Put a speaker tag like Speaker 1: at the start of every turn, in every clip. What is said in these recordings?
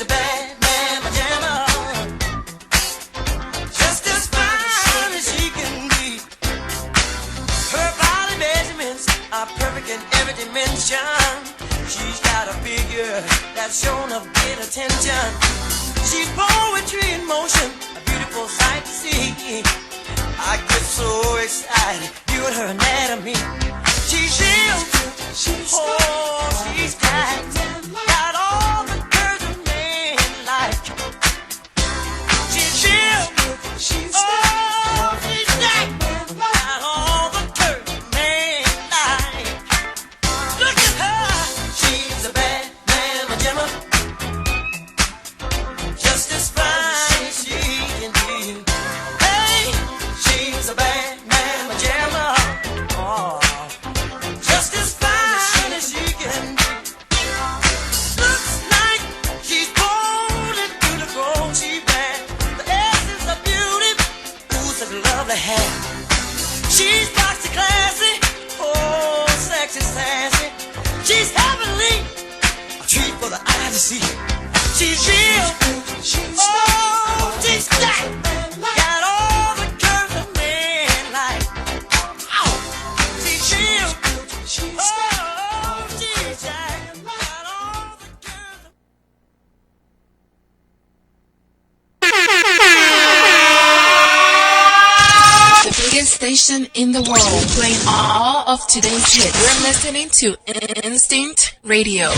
Speaker 1: a bad mamma jamma, just as fine as she can be. Her body measurements are perfect in every dimension. She's got a figure that's shown of great attention. She's poetry in motion, a beautiful sight to see. I get so excited viewing her anatomy. She's real, oh, she's got all the curves a man like. She's real, oh, she's got all the curves a man like. Look at her, she's a bad mamma jamma, just as fine as she can be. Hey, she's a bad mamma jamma, oh, just as fine as she can be. Looks like she's born and beautiful, she bad. The essence of beauty, ooh, such a lovely hair. She's boxy classy, oh, sexy sassy. She's heavenly, a treat for the eye to see. She's real, oh, she's got all the curves a man like. Oh, she's real, oh, she's got all the curves.
Speaker 2: The biggest station in the world, playing all of today's hits. You're listening to Instinct Radio.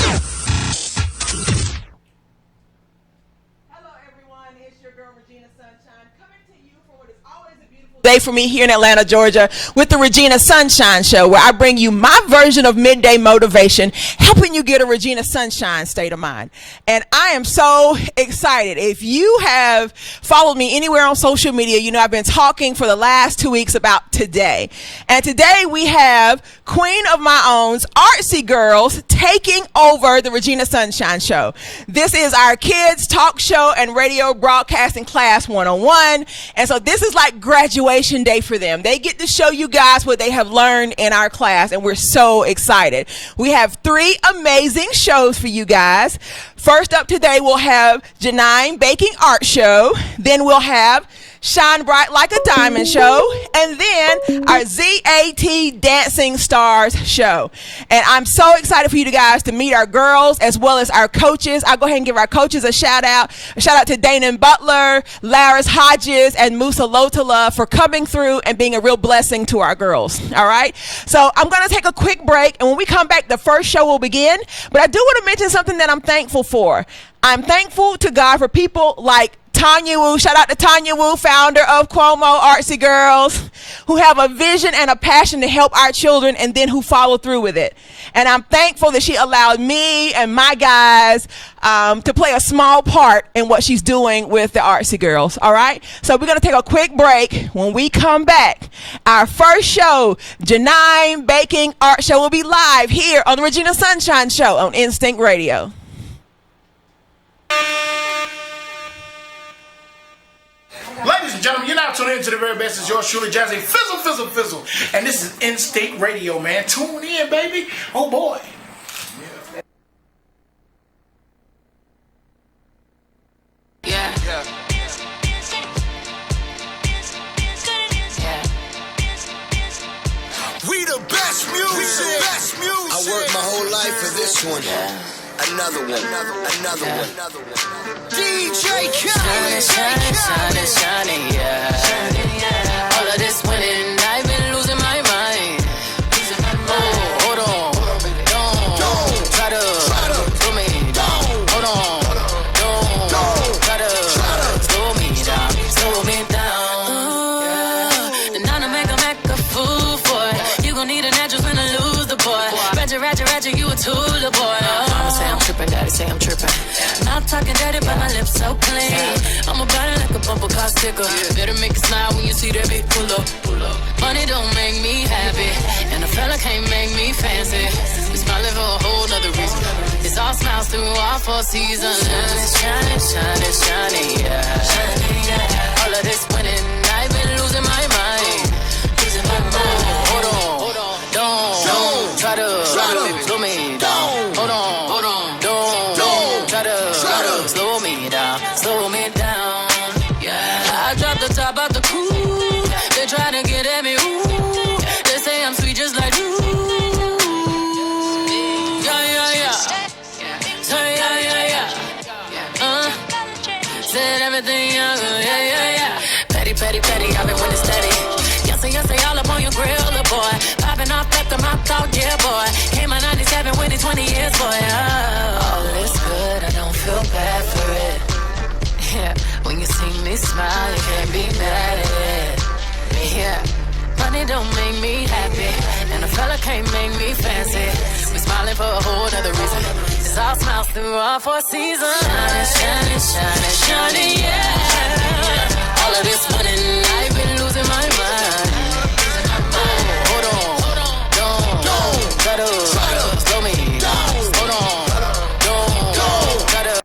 Speaker 3: Hello everyone, it's your girl Regina Sunshine coming to you for what is always a beautiful day for me here in Atlanta, Georgia with the Regina Sunshine Show, where I bring you my version of midday motivation, helping you get a Regina Sunshine state of mind. And I am so excited. If you have followed me anywhere on social media, you know I've been talking for the last 2 weeks about today. And today we have Queen of My Own's Artsy Girls taking over the Regina Sunshine Show. This is our kids talk show and radio broadcasting class 101. And so this is like graduation day for them. They get to show you guys what they have learned in our class, and we're so excited. We have 3 amazing shows for you guys. First up today, we'll have JNIM Baking Art Show. Then we'll have Shine Bright Like a Diamond Show, and then our ZAT Dancing Stars Show. And I'm so excited for you guys to meet our girls as well as our coaches. I'll go ahead and give our coaches a shout out. A shout out to Danon Butler, Laris Hodges, and Musa Lotala for coming through and being a real blessing to our girls. All right. So I'm going to take a quick break, and when we come back, the first show will begin. But I do want to mention something that I'm thankful for. I'm thankful to God for people like Tanya Wu, shout out to Tanya Wu, founder of Cuomo Artsy Girls, who have a vision and a passion to help our children and then who follow through with it. And I'm thankful that she allowed me and my guys to play a small part in what she's doing with the Artsy Girls. All right. So we're going to take a quick break. When we come back, our first show, JNIM Baking Art Show, will be live here on the Regina Sunshine Show on Instinct Radio.
Speaker 4: Ladies and gentlemen, you're now tuned in to the very best. It's yours truly, Jazzy Fizzle, Fizzle, Fizzle. And this is Instinct Radio, man. Tune in, baby. Oh, boy.
Speaker 2: Yeah.
Speaker 5: We the best music. I worked my whole life for this one. Another one. DJ Khaled.
Speaker 6: Shining, yeah. All of this winning, I've been losing my mind. Oh, hold on. Don't try to slow me down. Hold on. Don't try to slow me down. And now to make a fool for it. You gon' need a natural when I lose the boy. Ratchet, you a tool, the boy. Mama say I'm trippin', daddy say I'm trippin'. Mouth talking dirty, but my lips so clean. I'm about it like a bumper car sticker. Better make it smile when you see that big pull up. Money don't make me happy, and a fella can't make me fancy. We smiling for a whole nother reason. It's all smiles through all 4 seasons. Shining, yeah. All of this winning, I've been losing my mind. Hold on, don't try to slow me down. Hold on, don't try to slow me me down, slow me down. Yeah, I dropped the top out the coupe. They try to get at me, ooh. They say I'm sweet just like you. Said everything young, yeah. Petty, I've been winning steady. Yes, all up on your grill, little boy. Popping off at the mouth talk, yeah, boy. Came out 97, winning 20 years, boy. All is good, I don't feel bad for it. Yeah, when you see me smile, you can't be mad at it. Yeah, money don't make me happy, and a fella can't make me fancy. We smiling for a whole other reason. It's all smiles through all 4 seasons. Shining, yeah. All of this money, I've been losing my mind. Hold on, don't, gotta slow me down. Hold on, don't, gotta.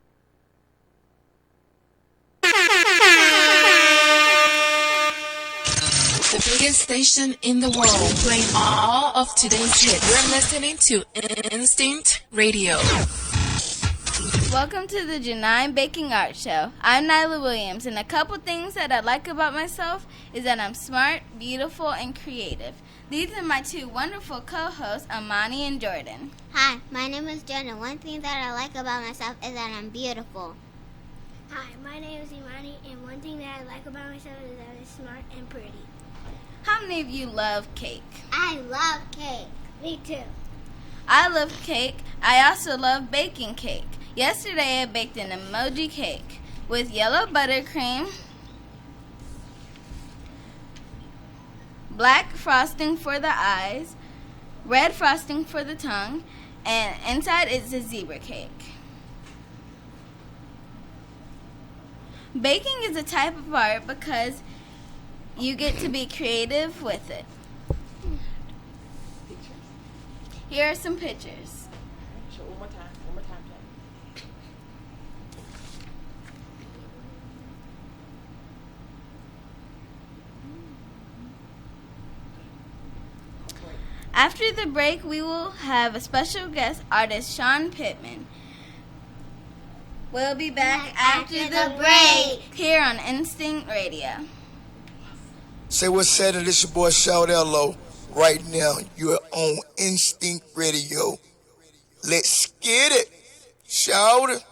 Speaker 2: The biggest station in the world, playing all of today's hits. You're listening to Instinct Radio.
Speaker 7: Welcome to the JNIM Baking Art Show. I'm Nyla Williams, and a couple things that I like about myself is that I'm smart, beautiful, and creative. These are my 2 wonderful co-hosts, Amani and Jordan.
Speaker 8: Hi, my name is Jordan. One thing that I like about myself is that I'm beautiful.
Speaker 9: Hi, my name is Imani, and one thing that I like about myself is that I'm smart and pretty.
Speaker 7: How many of you love cake?
Speaker 8: I love cake.
Speaker 9: Me too.
Speaker 7: I love cake. I also love baking cake. Yesterday I baked an emoji cake with yellow buttercream, black frosting for the eyes, red frosting for the tongue, and inside is a zebra cake. Baking is a type of art because you get to be creative with it. Here are some pictures.
Speaker 3: Show one more time, Tanya.
Speaker 7: After the break, we will have a special guest artist, Sean Pittman. We'll be back after the break here on Instinct Radio.
Speaker 5: Say what's said, and this your boy Shout Lo. Right now, you're on Instinct Radio. Let's get it. Shout it.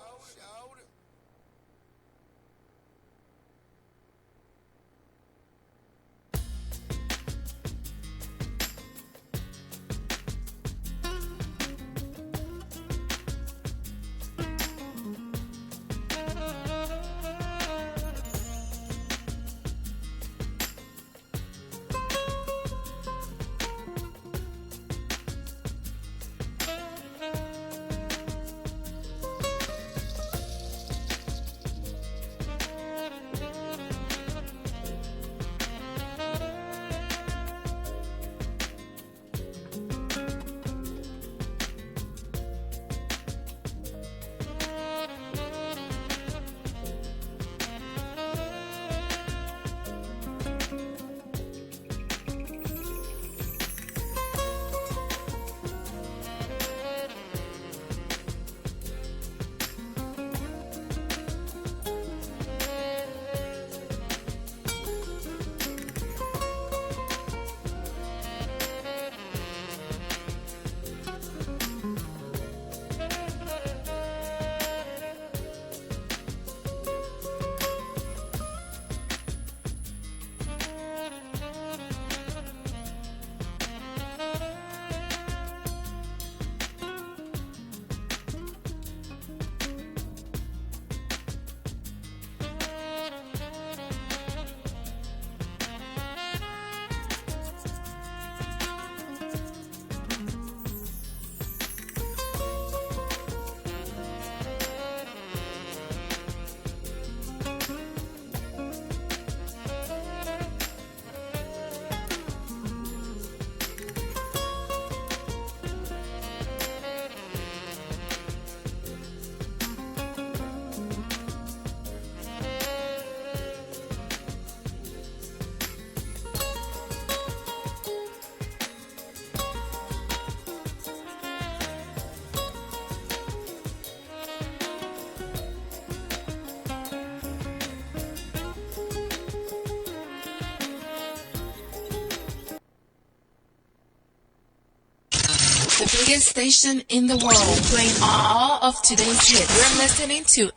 Speaker 2: The biggest station in the world, playing all of today's hits. You're listening to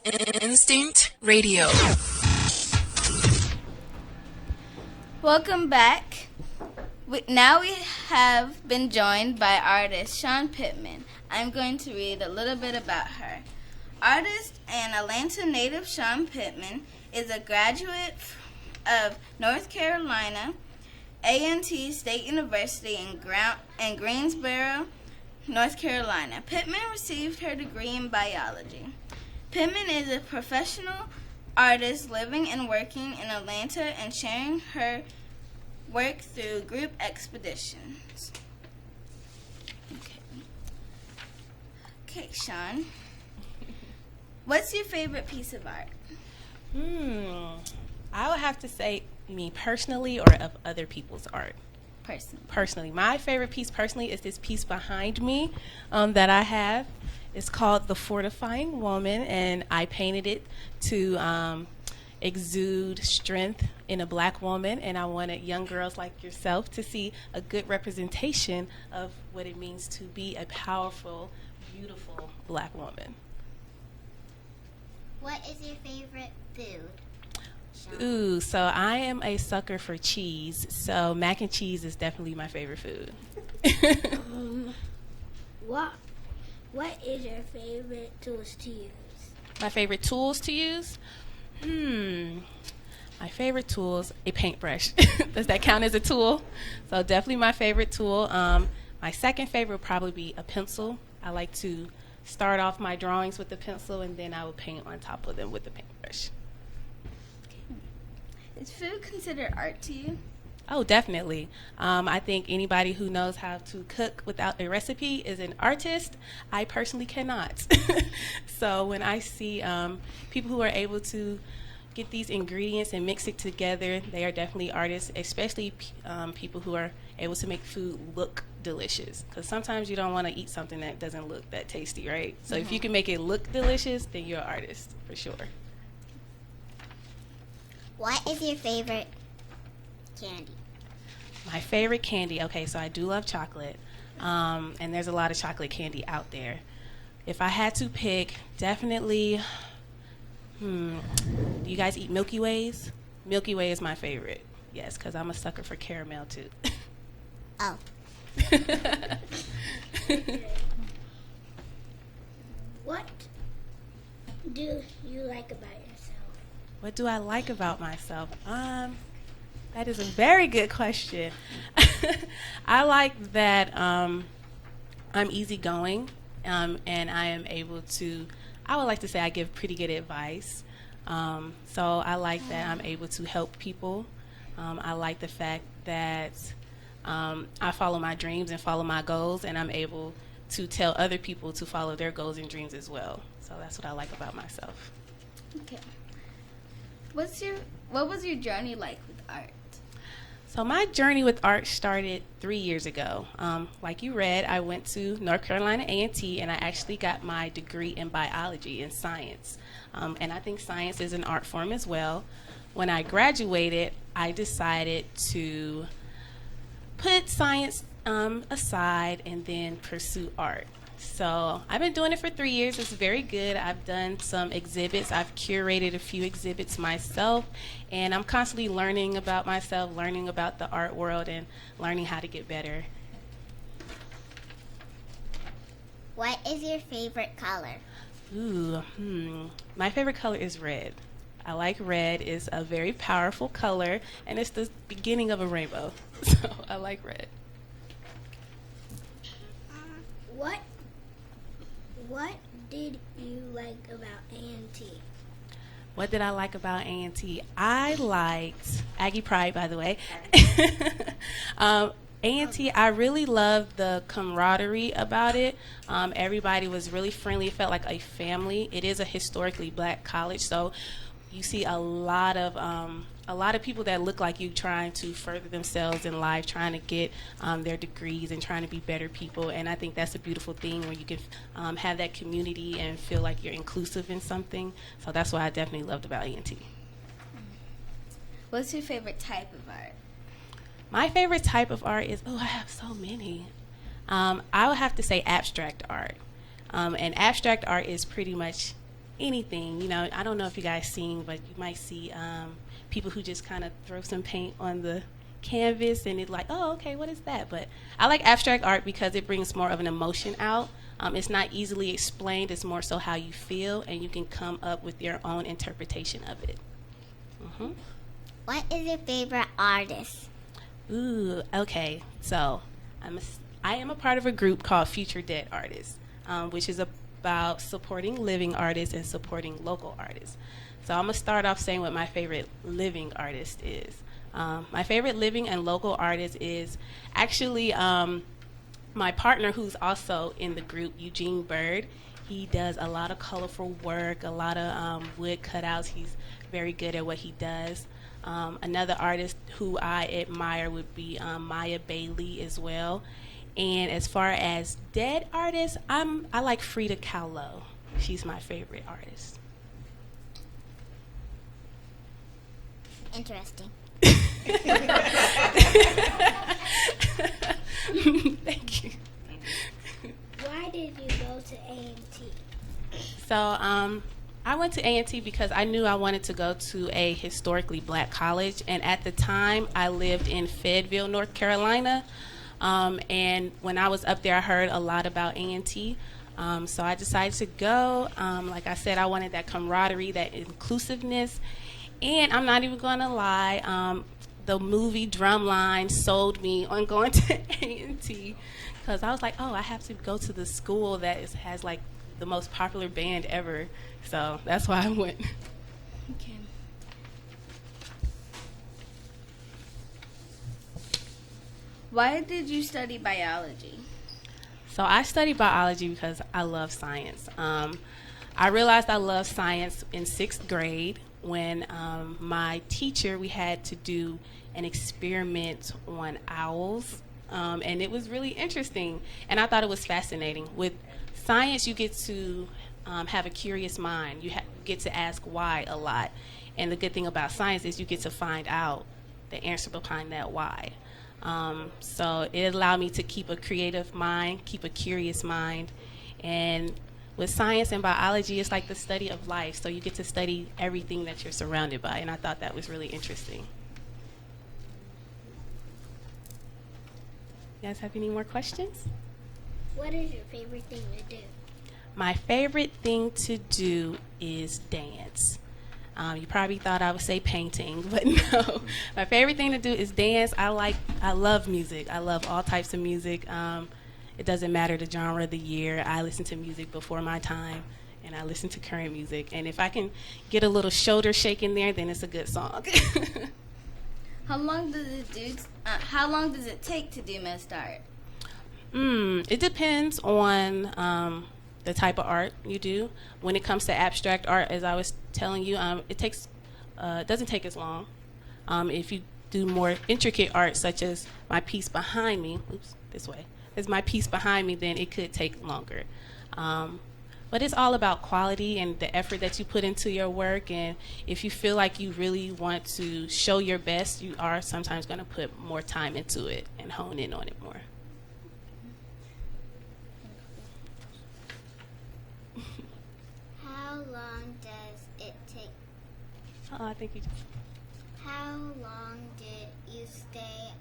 Speaker 2: Instinct Radio.
Speaker 7: Welcome back. Now we have been joined by artist Sean Pittman. I'm going to read a little bit about her. Artist and Atlanta native Sean Pittman is a graduate of North Carolina A&T State University in Greensboro, North Carolina. Pittman received her degree in biology. Pittman is a professional artist living and working in Atlanta and sharing her work through group expeditions. Okay, Sean. What's your favorite piece of art?
Speaker 10: I would have to say me personally or of other people's art. Personally. My favorite piece personally is this piece behind me that I have. It's called The Fortifying Woman, and I painted it to exude strength in a black woman, and I wanted young girls like yourself to see a good representation of what it means to be a powerful, beautiful black woman.
Speaker 8: What is your favorite food?
Speaker 10: Ooh, so I am a sucker for cheese, so mac and cheese is definitely my favorite food.
Speaker 9: What is your favorite tools to use?
Speaker 10: My favorite tools to use? My favorite tools, a paintbrush. Does that count as a tool? So definitely my favorite tool. My second favorite would probably be a pencil. I like to start off my drawings with the pencil, and then I would paint on top of them with the paintbrush.
Speaker 7: Is food considered art to you?
Speaker 10: Oh, definitely. I think anybody who knows how to cook without a recipe is an artist. I personally cannot. So when I see people who are able to get these ingredients and mix it together, they are definitely artists, especially people who are able to make food look delicious. Because sometimes you don't want to eat something that doesn't look that tasty, right? So if you can make it look delicious, then you're an artist, for sure.
Speaker 8: What is your favorite candy?
Speaker 10: My favorite candy, okay, so I do love chocolate, and there's a lot of chocolate candy out there. If I had to pick, definitely, do you guys eat Milky Ways? Milky Way is my favorite, yes, because I'm a sucker for caramel, too.
Speaker 8: Oh. What do you like about yourself?
Speaker 10: What do I like about myself? That is a very good question. I like that I'm easygoing, and I am able to, I would like to say I give pretty good advice. So I like that I'm able to help people. I like the fact that I follow my dreams and follow my goals, and I'm able to tell other people to follow their goals and dreams as well. So that's what I like about myself.
Speaker 7: Okay. What was your journey like with art?
Speaker 10: So my journey with art started 3 years ago. Like you read, I went to North Carolina A&T, and I actually got my degree in biology and science. And I think science is an art form as well. When I graduated, I decided to put science aside and then pursue art. So I've been doing it for 3 years. It's very good. I've done some exhibits. I've curated a few exhibits myself, and I'm constantly learning about myself, learning about the art world, and learning how to get better.
Speaker 8: What is your favorite color?
Speaker 10: My favorite color is red. I like red. It's a very powerful color, and it's the beginning of a rainbow. So I like red.
Speaker 9: What did you like about A&T?
Speaker 10: What did I like about A&T? I liked Aggie Pride, by the way. A&T, I really loved the camaraderie about it. Everybody was really friendly. It felt like a family. It is a historically black college, so you see a lot of people that look like you trying to further themselves in life, trying to get their degrees and trying to be better people. And I think that's a beautiful thing when you can have that community and feel like you're inclusive in something. So that's what I definitely loved about A&T.
Speaker 7: What's your favorite type of art?
Speaker 10: My favorite type of art is, I have so many. I would have to say abstract art. And abstract art is pretty much anything. You know, I don't know if you guys seen, but you might see people who just kind of throw some paint on the canvas and it's like, oh, okay, what is that? But I like abstract art because it brings more of an emotion out. It's not easily explained. It's more so how you feel, and you can come up with your own interpretation of it.
Speaker 8: What is your favorite artist?
Speaker 10: Ooh, okay. So I am a part of a group called Future Dead Artists, which is about supporting living artists and supporting local artists. So I'm going to start off saying what my favorite living artist is. My favorite living and local artist is actually my partner, who's also in the group, Eugene Bird. He does a lot of colorful work, a lot of wood cutouts. He's very good at what he does. Another artist who I admire would be Maya Bailey as well. And as far as dead artists, I like Frida Kahlo. She's my favorite artist.
Speaker 8: Interesting.
Speaker 10: Thank you.
Speaker 9: Why did you go to A&T?
Speaker 10: So I went to A&T because I knew I wanted to go to a historically black college, and at the time I lived in Fayetteville, North Carolina, and when I was up there I heard a lot about A&T, so I decided to go. Like I said, I wanted that camaraderie, that inclusiveness, and I'm not even going to lie, the movie Drumline sold me on going to A&T because I was like, oh, I have to go to the school that has like the most popular band ever. So that's why I went.
Speaker 7: Okay. Why did you study biology?
Speaker 10: So I studied biology because I love science. I realized I loved science in 6th grade when my teacher, we had to do an experiment on owls, and it was really interesting, and I thought it was fascinating. With science, you get to have a curious mind. You get to ask why a lot, and the good thing about science is you get to find out the answer behind that why. So it allowed me to keep a creative mind, keep a curious mind, and with science and biology, it's like the study of life, so you get to study everything that you're surrounded by, and I thought that was really interesting. You guys have any more questions?
Speaker 9: What is your favorite thing to do?
Speaker 10: My favorite thing to do is dance. You probably thought I would say painting, but no. My favorite thing to do is dance. I love music. I love all types of music. It doesn't matter the genre of the year. I listen to music before my time, and I listen to current music. And if I can get a little shoulder shake in there, then it's a good song.
Speaker 7: How long does it take to do most art?
Speaker 10: It depends on the type of art you do. When it comes to abstract art, as I was telling you, it doesn't take as long. If you do more intricate art, such as my piece behind me, then it could take longer. But it's all about quality and the effort that you put into your work. And if you feel like you really want to show your best, you are sometimes going to put more time into it and hone in on it more.
Speaker 8: How long does it take?
Speaker 10: Oh, I think you just...
Speaker 8: How long did you stay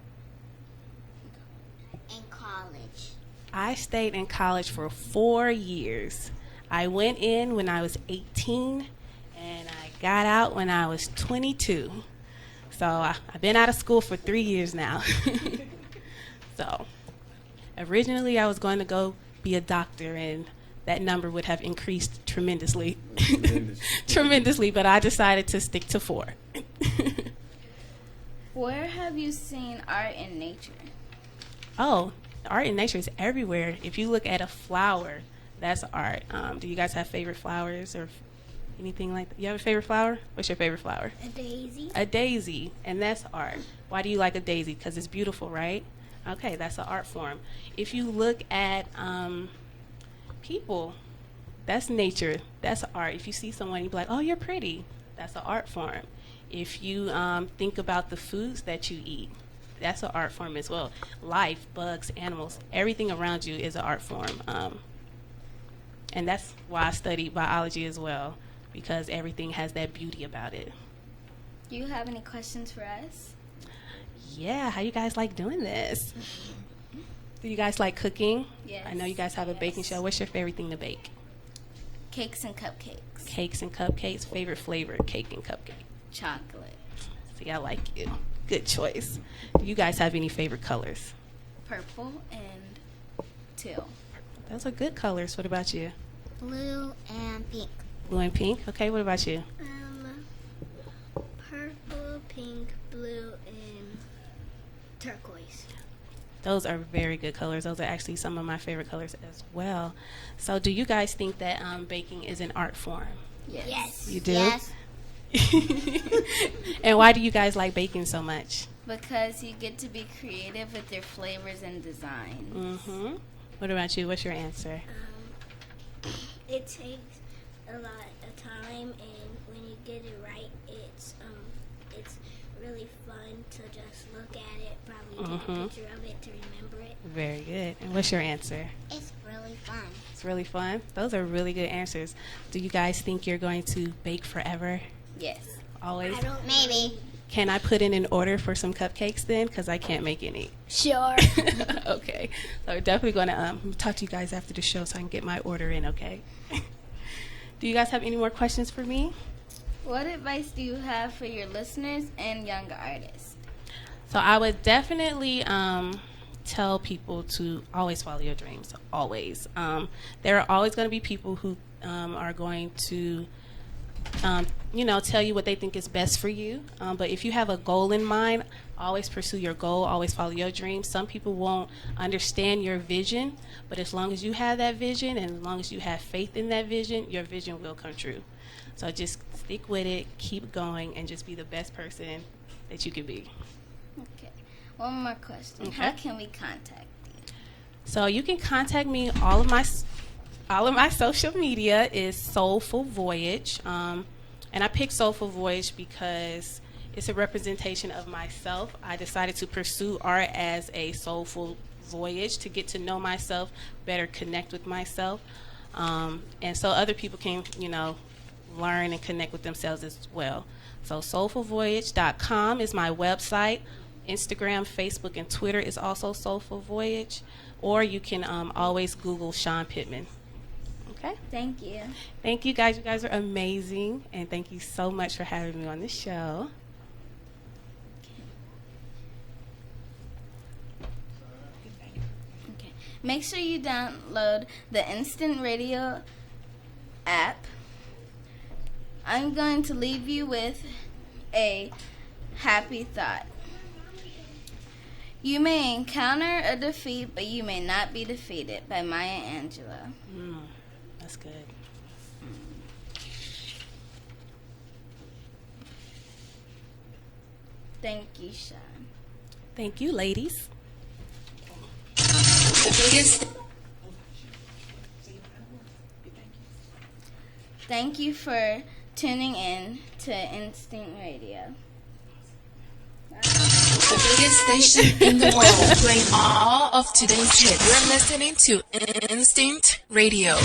Speaker 8: in college?
Speaker 10: I stayed in college for 4 years. I went in when I was 18, and I got out when I was 22. So I've been out of school for 3 years now. So originally I was going to go be a doctor, and that number would have increased tremendously. Tremendously, but I decided to stick to 4.
Speaker 7: Where have you seen art in nature?
Speaker 10: Oh, art in nature is everywhere. If you look at a flower, that's art. Do you guys have favorite flowers or anything like that? You have a favorite flower? What's your favorite flower?
Speaker 9: A daisy.
Speaker 10: A daisy, and that's art. Why do you like a daisy? Because it's beautiful, right? Okay, that's an art form. If you look at people, that's nature. That's art. If you see someone, you be like, oh, you're pretty. That's an art form. If you think about the foods that you eat, that's an art form as well. Life, bugs, animals, everything around you is an art form. And that's why I studied biology as well, because everything has that beauty about it.
Speaker 7: Do you have any questions for us?
Speaker 10: Yeah, how you guys like doing this? Do you guys like cooking?
Speaker 7: Yes.
Speaker 10: I know you guys have a baking show. What's your favorite thing to bake?
Speaker 7: Cakes and cupcakes.
Speaker 10: Cakes and cupcakes. Favorite flavor, cake and cupcake?
Speaker 7: Chocolate.
Speaker 10: See, I like you. Good choice. Do you guys have any favorite colors?
Speaker 7: Purple and teal.
Speaker 10: Those are good colors. What about you?
Speaker 8: Blue and pink.
Speaker 10: Blue and pink. Okay, what about you?
Speaker 9: Purple, pink, blue, and turquoise.
Speaker 10: Those are very good colors. Those are actually some of my favorite colors as well. So do you guys think that baking is an art form?
Speaker 7: Yes.
Speaker 10: You do?
Speaker 8: Yes.
Speaker 10: And why do you guys like baking so much?
Speaker 7: Because you get to be creative with your flavors and designs.
Speaker 10: Mm-hmm. What about you? What's your answer?
Speaker 9: It takes a lot of time, and when you get it right, it's really fun to just look at it, probably take a picture of it to remember it.
Speaker 10: Very good. And what's your answer?
Speaker 8: It's really fun.
Speaker 10: It's really fun. Those are really good answers. Do you guys think you're going to bake forever?
Speaker 7: Yes.
Speaker 10: Always?
Speaker 8: Maybe.
Speaker 10: Can I put in an order for some cupcakes then? Because I can't make any.
Speaker 9: Sure.
Speaker 10: Okay. So we're definitely going to talk to you guys after the show so I can get my order in, okay? Do you guys have any more questions for me?
Speaker 7: What advice do you have for your listeners and younger artists?
Speaker 10: So I would definitely tell people to always follow your dreams. Always. There are always going to be people who are going to tell you what they think is best for you. But if you have a goal in mind, always pursue your goal, always follow your dreams. Some people won't understand your vision, but as long as you have that vision and as long as you have faith in that vision, your vision will come true. So just stick with it, keep going, and just be the best person that you can be.
Speaker 7: Okay. One more question.
Speaker 10: Okay.
Speaker 7: How can we contact you?
Speaker 10: So you can contact me. All of my social media is Soulful Voyage. And I picked Soulful Voyage because it's a representation of myself. I decided to pursue art as a soulful voyage to get to know myself, better connect with myself. And so other people can, learn and connect with themselves as well. So soulfulvoyage.com is my website. Instagram, Facebook, and Twitter is also Soulful Voyage. Or you can always Google Sean Pittman. Okay?
Speaker 7: Thank you.
Speaker 10: Thank you, guys. You guys are amazing. And thank you so much for having me on the show.
Speaker 7: Okay. Make sure you download the Instant Radio app. I'm going to leave you with a happy thought. You may encounter a defeat, but you may not be defeated, by Maya Angelou.
Speaker 10: That's good.
Speaker 7: Thank you, Sean.
Speaker 10: Thank you, ladies.
Speaker 2: The biggest.
Speaker 7: Thank you for tuning in to Instinct Radio.
Speaker 2: The biggest station in the world, playing all of today's hits. You're listening to Instinct Radio.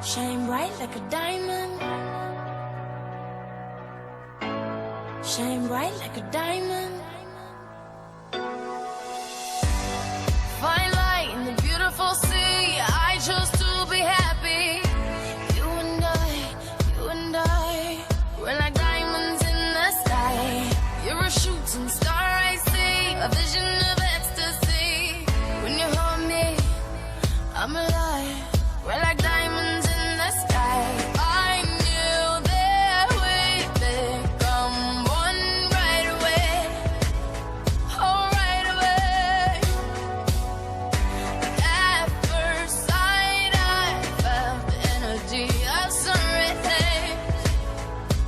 Speaker 6: Shine bright like a diamond. Shine bright like a diamond. Fine light in the beautiful sea. I chose to be happy. You and I, we're like diamonds in the sky. You're a shooting star I see, a vision of ecstasy. When you hold me, I'm alive. We're like diamonds in the sky. I knew that we'd become one right away. Oh, right away. At first sight, I felt the energy of sun rays.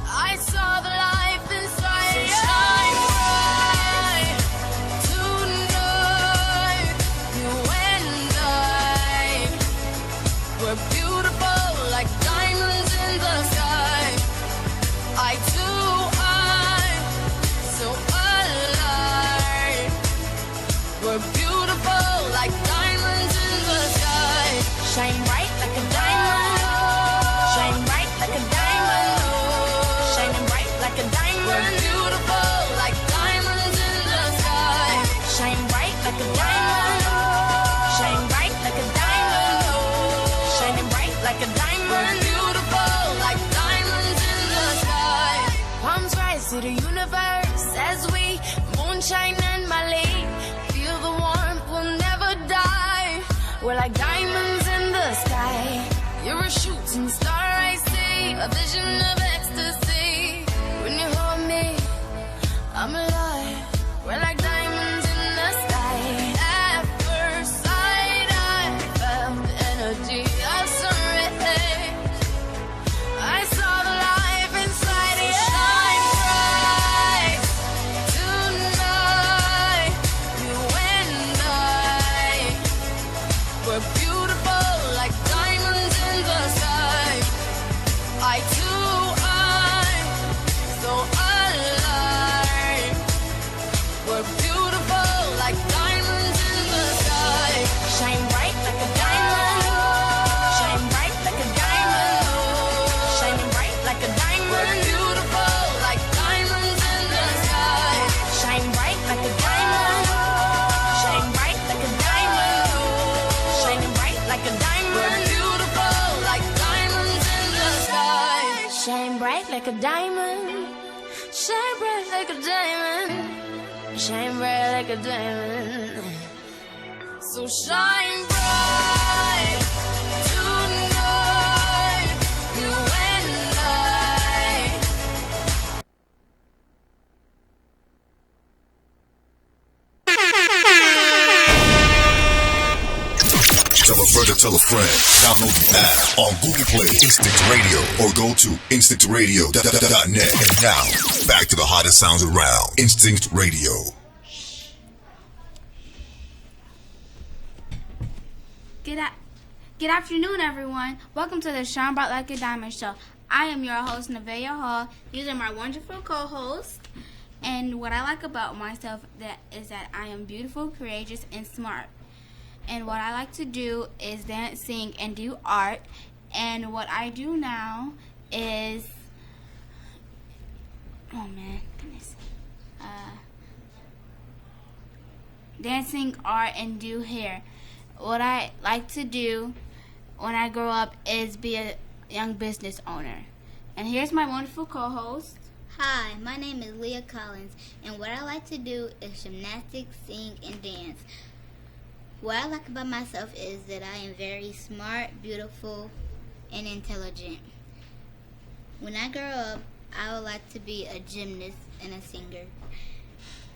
Speaker 6: I saw the life inside you. Shine bright tonight. You and I, we're beautiful like diamonds in the sky. I too, I'm so alive. We're beautiful like diamonds in the sky. Shine bright like a diamond. Shine bright like a diamond. Shining bright like a diamond. We're beautiful like diamonds in the sky. Shine bright like a diamond. Shine bright like a diamond. Shining bright like a diamond. We're beautiful like diamonds in the sky. Palms rise to the universe as we moonshine and Mali. Feel the warmth, we'll never die. We're like diamonds in the sky. You're a shooting star I see, a vision of ecstasy. When you hold me, I'm alive. We're like diamonds in the sky. At first sight, I felt the energy of sun rays. I saw the life inside you. Shine bright tonight. You and I, we're beautiful like diamonds in the sky. I too, I'm so alive. We're beautiful like diamonds in the sky. Shine bright like a diamond. Shine bright like a diamond. Shining bright like a diamond. We're beautiful like diamonds in the sky. Shine bright like a diamond. Shine bright like a diamond. Shining bright like a diamond. We're beautiful like diamonds in the sky. Shine bright like a diamond. Shine bright like a diamond. Shine bright like a diamond. So shine bright tonight. You and I.
Speaker 11: Tell a friend to tell a friend. Download the app on Google Play, Instinct Radio, or go to instinctradio.net. And now, back to the hottest sounds around. Instinct Radio.
Speaker 7: Good afternoon, everyone. Welcome to the Shine Bright Like a Diamond Show. I am your host, Nevaeh Hall. These are my wonderful co-hosts. And what I like about myself is that I am beautiful, courageous, and smart. And what I like to do is dance, sing, and do art. And what I do now is, dancing, art, and do hair. What I like to do when I grow up is be a young business owner. And here's my wonderful co-host.
Speaker 8: Hi, my name is Leah Collins, and what I like to do is gymnastics, sing, and dance. What I like about myself is that I am very smart, beautiful, and intelligent. When I grow up, I would like to be a gymnast and a singer.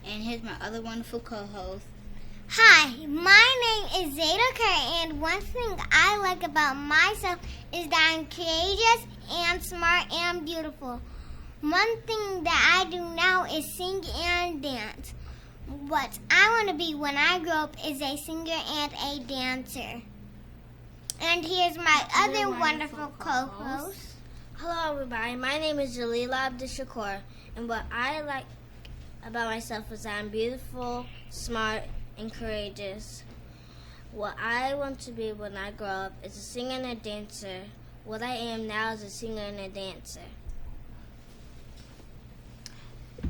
Speaker 8: And here's my other wonderful co-host.
Speaker 12: Hi, my name is Zeta Kerr, and one thing I like about myself is that I'm courageous and smart and beautiful. One thing that I do now is sing and dance. What I want to be when I grow up is a singer and a dancer. And here's my other wonderful co-host.
Speaker 9: Hello, everybody. My name is Jalila Abdushakur, and what I like about myself is that I'm beautiful, smart, and courageous. What I want to be when I grow up is a singer and a dancer what I am now is a singer and a dancer.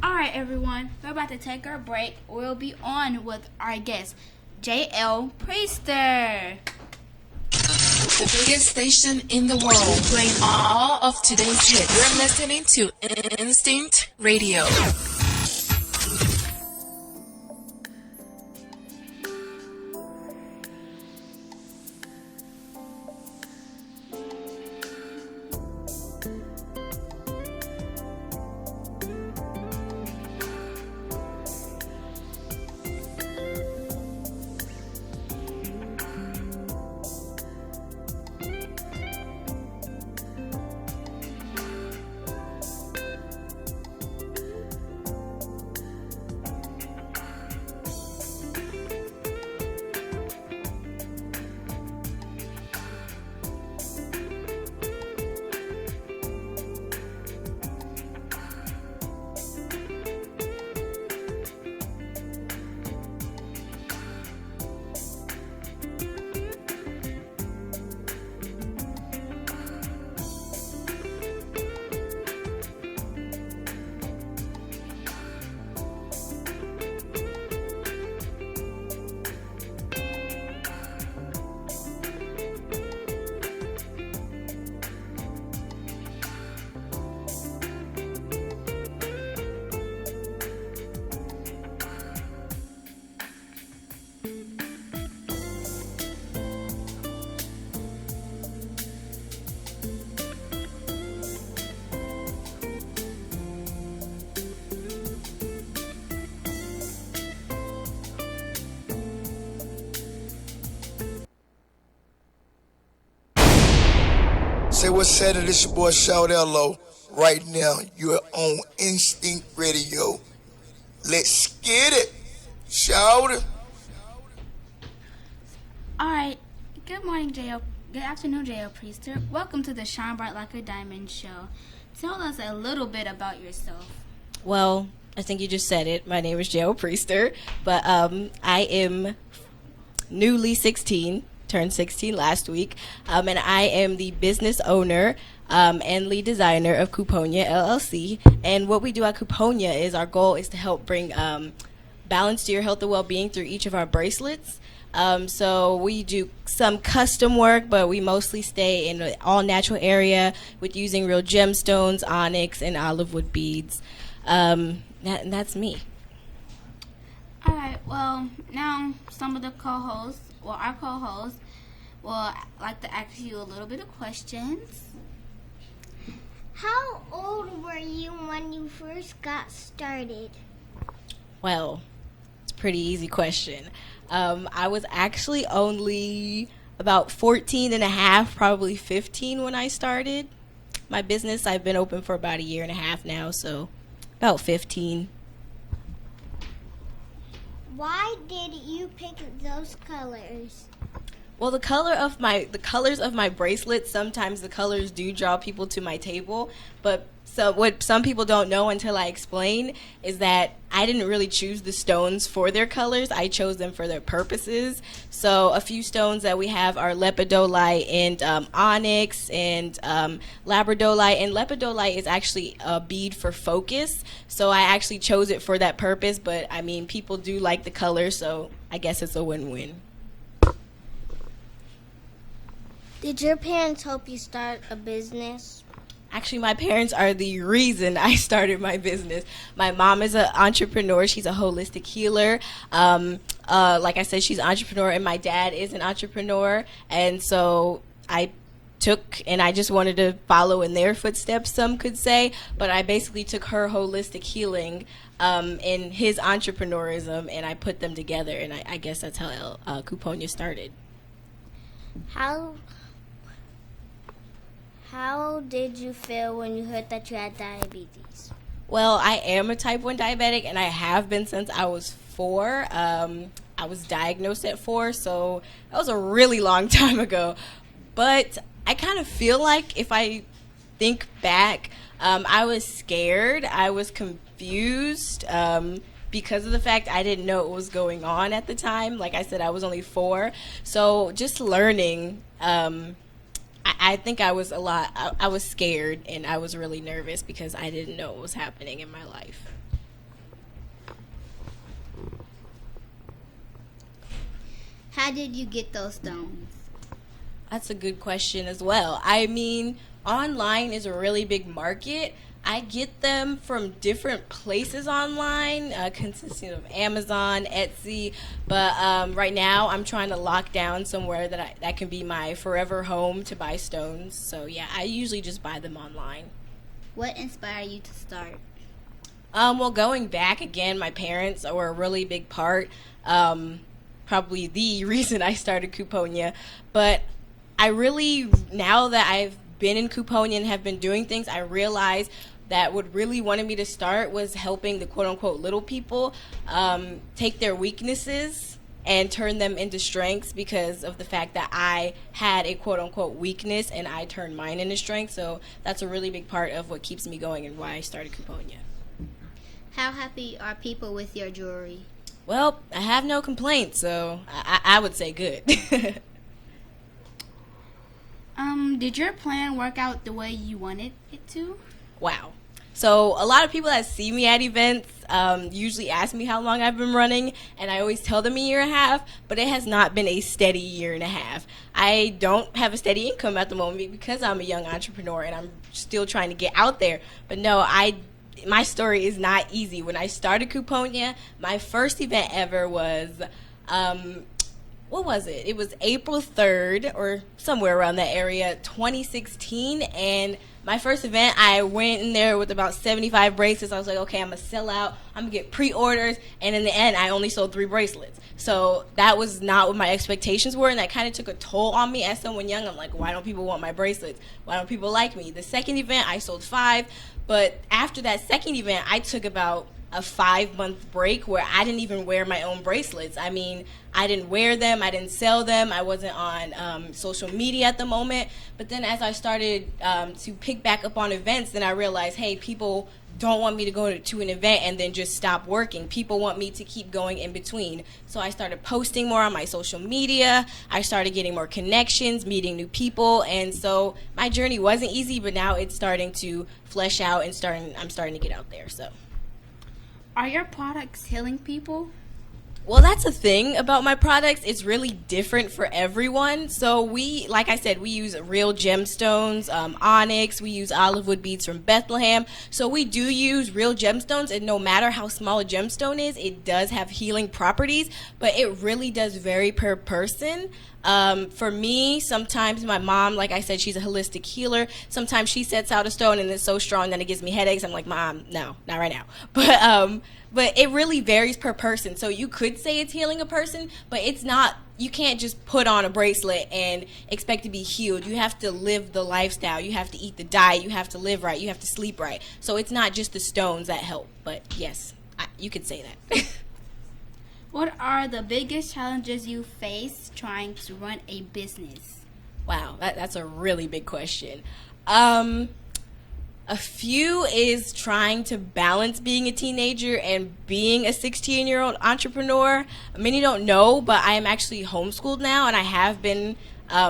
Speaker 7: Alright, everyone, we're about to take our break. We'll be on with our guest, J.L. Priester.
Speaker 2: The biggest station in the world, playing all of today's hits. You're listening to Instinct Radio.
Speaker 5: Say what's said, it's your boy Shout Lo. Right now, you're on Instinct Radio. Let's get it. Shout it.
Speaker 7: Alright, good morning, J.O. Good afternoon, J.O. Priester. Welcome to the Shine Bright Like a Diamond show. Tell us a little bit about yourself.
Speaker 13: Well, I think you just said it. My name is J.O. Priester, but I am newly 16. Turned 16 last week, and I am the business owner and lead designer of Couponia LLC. And what we do at Couponia is our goal is to help bring balance to your health and well-being through each of our bracelets. So we do some custom work, but we mostly stay in an all-natural area with using real gemstones, onyx, and olive wood beads. That's me.
Speaker 7: All right, well, now some of the our co-hosts will like to ask you a little bit of questions.
Speaker 12: How old were you when you first got started?
Speaker 13: Well, it's a pretty easy question. I was actually only about 14 and a half, probably 15 when I started my business. I've been open for about a year and a half now, so about 15.
Speaker 12: Why did you pick those colors?
Speaker 13: Well, the colors of my bracelets, sometimes the colors do draw people to my table, but what some people don't know until I explain is that I didn't really choose the stones for their colors. I chose them for their purposes. So a few stones that we have are lepidolite and onyx and labradolite. And lepidolite is actually a bead for focus. So I actually chose it for that purpose. But, I mean, people do like the color, so I guess it's a win-win.
Speaker 9: Did your parents help you start a business?
Speaker 13: Actually, my parents are the reason I started my business. My mom is an entrepreneur. She's a holistic healer. Like I said, she's an entrepreneur, and my dad is an entrepreneur. And so I just wanted to follow in their footsteps, some could say. But I basically took her holistic healing and his entrepreneurism, and I put them together. And I guess that's how Couponia started.
Speaker 9: How did you feel when you heard that you had diabetes?
Speaker 13: Well, I am a type 1 diabetic, and I have been since I was 4. I was diagnosed at 4, so that was a really long time ago. But I kind of feel like if I think back, I was scared. I was confused because of the fact I didn't know what was going on at the time. Like I said, I was only 4. So just learning, I think I was I was scared and I was really nervous because I didn't know what was happening in my life.
Speaker 8: How did you get those stones?
Speaker 13: That's a good question as well. I mean, online is a really big market. I get them from different places online, consisting of Amazon, Etsy, but right now I'm trying to lock down somewhere that can be my forever home to buy stones. So yeah, I usually just buy them online.
Speaker 8: What inspired you to start?
Speaker 13: Well, going back again, my parents were a really big part, probably the reason I started Couponia, but I really, now that I've been in Couponia and have been doing things, I realized that what really wanted me to start was helping the quote-unquote little people take their weaknesses and turn them into strengths, because of the fact that I had a quote-unquote weakness and I turned mine into strength. So that's a really big part of what keeps me going and why I started Couponia.
Speaker 8: How happy are people with your jewelry?
Speaker 13: Well, I have no complaints, so I would say good.
Speaker 7: Did your plan work out the way you wanted it to?
Speaker 13: Wow. So a lot of people that see me at events usually ask me how long I've been running, and I always tell them a year and a half, but it has not been a steady year and a half. I don't have a steady income at the moment because I'm a young entrepreneur and I'm still trying to get out there. But no, my story is not easy. When I started Couponia, my first event ever was what was it? It was April 3rd or somewhere around that area, 2016, and my first event, I went in there with about 75 bracelets. I was like, okay, I'm going to sell out. I'm going to get pre-orders. And in the end, I only sold 3 bracelets. So that was not what my expectations were, and that kind of took a toll on me as someone young. I'm like, why don't people want my bracelets? Why don't people like me? The second event, I sold 5. But after that second event, I took about a 5-month break where I didn't even wear my own bracelets. I mean, I didn't wear them, I didn't sell them, I wasn't on social media at the moment. But then as I started to pick back up on events, then I realized, hey, people don't want me to go to an event and then just stop working. People want me to keep going in between. So I started posting more on my social media. I started getting more connections, meeting new people. And so my journey wasn't easy, but now it's starting to flesh out and I'm starting to get out there. So.
Speaker 7: Are your products healing people?
Speaker 13: Well, that's the thing about my products. It's really different for everyone. So we, like I said, we use real gemstones, onyx. We use olive wood beads from Bethlehem. So we do use real gemstones, and no matter how small a gemstone is, it does have healing properties, but it really does vary per person. For me, sometimes my mom, like I said, she's a holistic healer. Sometimes she sets out a stone and it's so strong that it gives me headaches. I'm like, Mom, no, not right now. But it really varies per person. So you could say it's healing a person, but it's not. You can't just put on a bracelet and expect to be healed. You have to live the lifestyle. You have to eat the diet. You have to live right. You have to sleep right. So it's not just the stones that help. But yes, you could say that.
Speaker 7: What are the biggest challenges you face trying to run a business?
Speaker 13: Wow, that's a really big question. A few is trying to balance being a teenager and being a 16-year-old entrepreneur. Many don't know, but I am actually homeschooled now, and I have been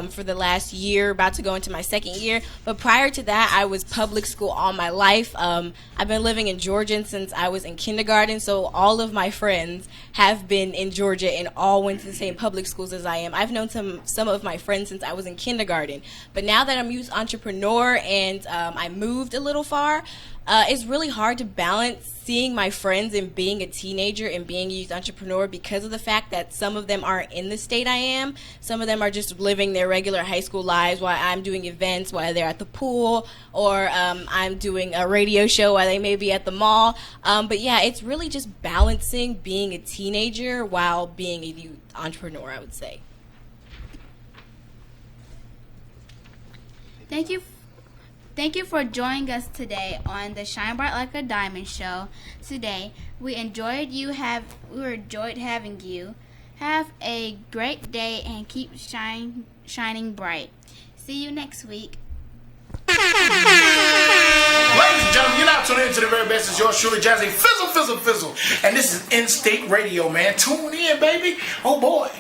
Speaker 13: for the last year, about to go into my second year. But prior to that, I was public school all my life. I've been living in Georgia since I was in kindergarten, so all of my friends have been in Georgia and all went to the same public schools as I am. I've known some of my friends since I was in kindergarten. But now that I'm a youth entrepreneur and I moved a little far, it's really hard to balance seeing my friends and being a teenager and being a youth entrepreneur because of the fact that some of them aren't in the state I am. Some of them are just living their regular high school lives while I'm doing events, while they're at the pool, or I'm doing a radio show while they may be at the mall. But yeah, it's really just balancing being a teenager while being a youth entrepreneur, I would say.
Speaker 7: Thank you for joining us today on the Shine Bright Like a Diamond show. Today, we enjoyed having you. Have a great day and keep shining bright. See you next week.
Speaker 4: Ladies and gentlemen, you're now tuning into the very best. It's yours truly, Jazzy Fizzle, Fizzle, Fizzle. And this is In-State Radio, man. Tune in, baby. Oh, boy.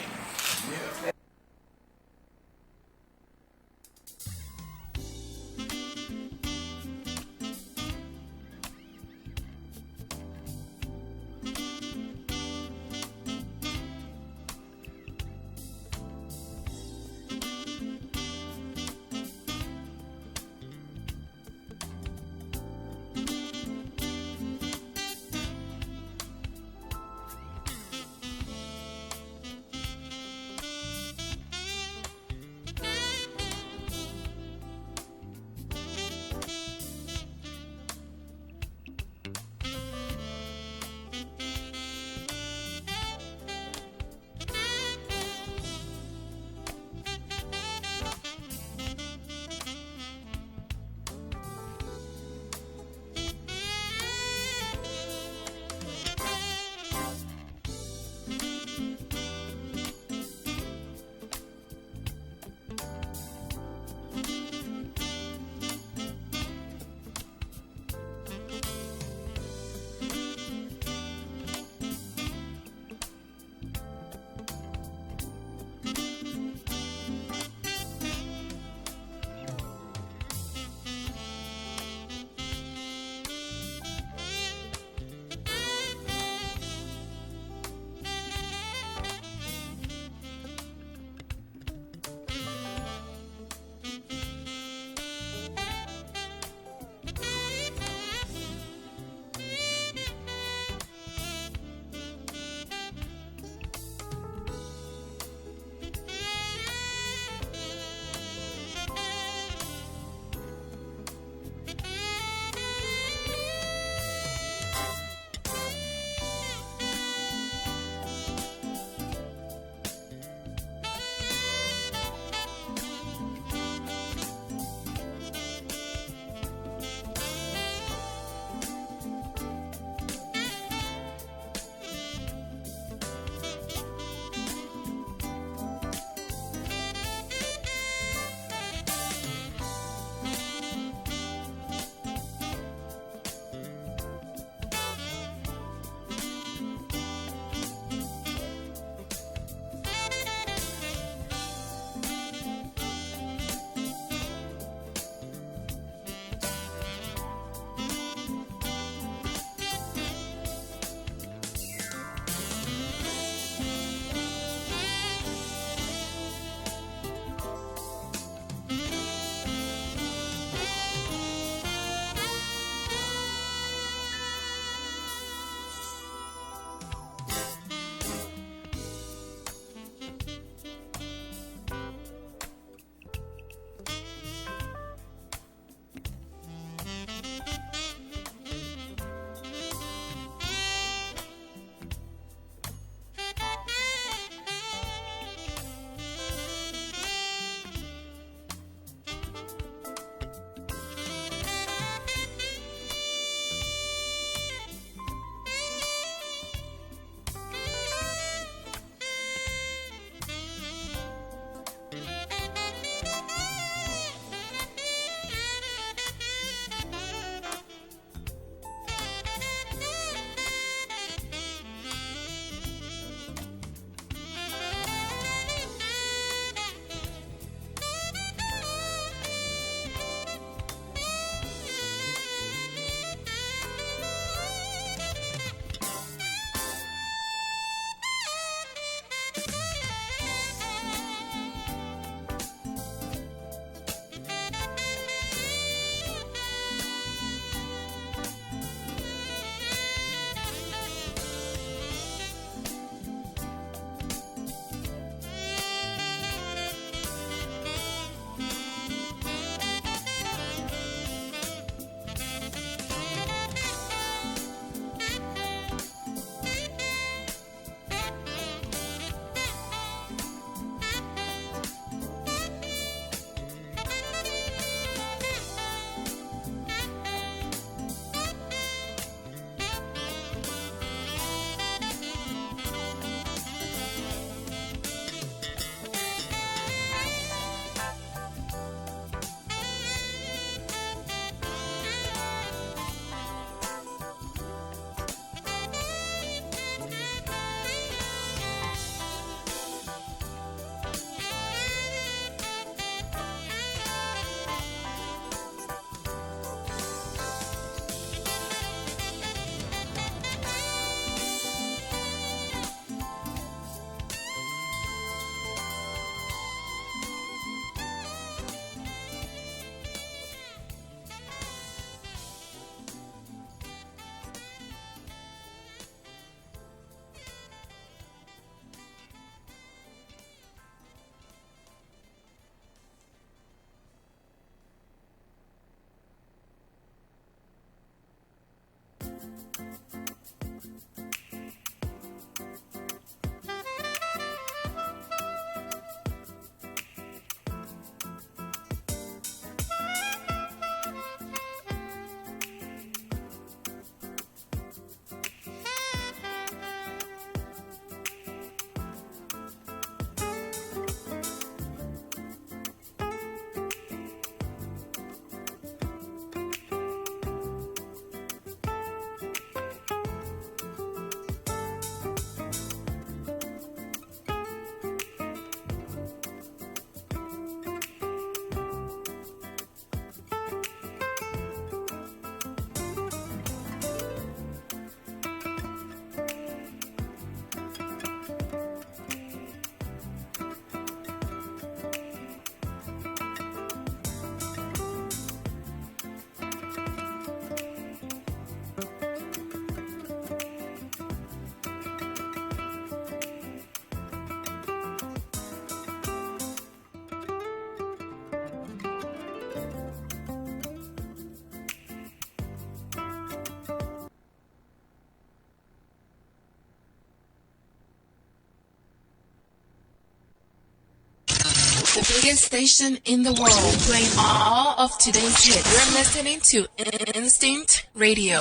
Speaker 2: biggest station in the world, playing all of today's hits. You're listening to Instinct Radio.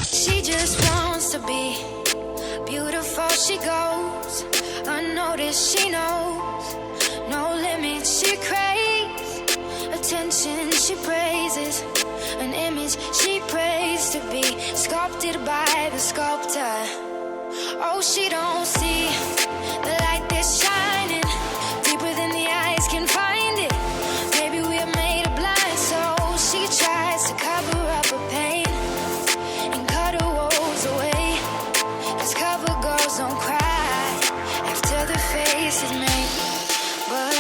Speaker 6: She just wants to be beautiful. She goes unnoticed. She knows no limits. She craves attention. She praises an image. She prays to be sculpted by the sculptor. Oh, she don't see the light that's shining deeper than the eyes can find it. Maybe we are made of blind, so she tries to cover up her pain and cut her woes away. 'Cause cover girls don't cry after the face is made. But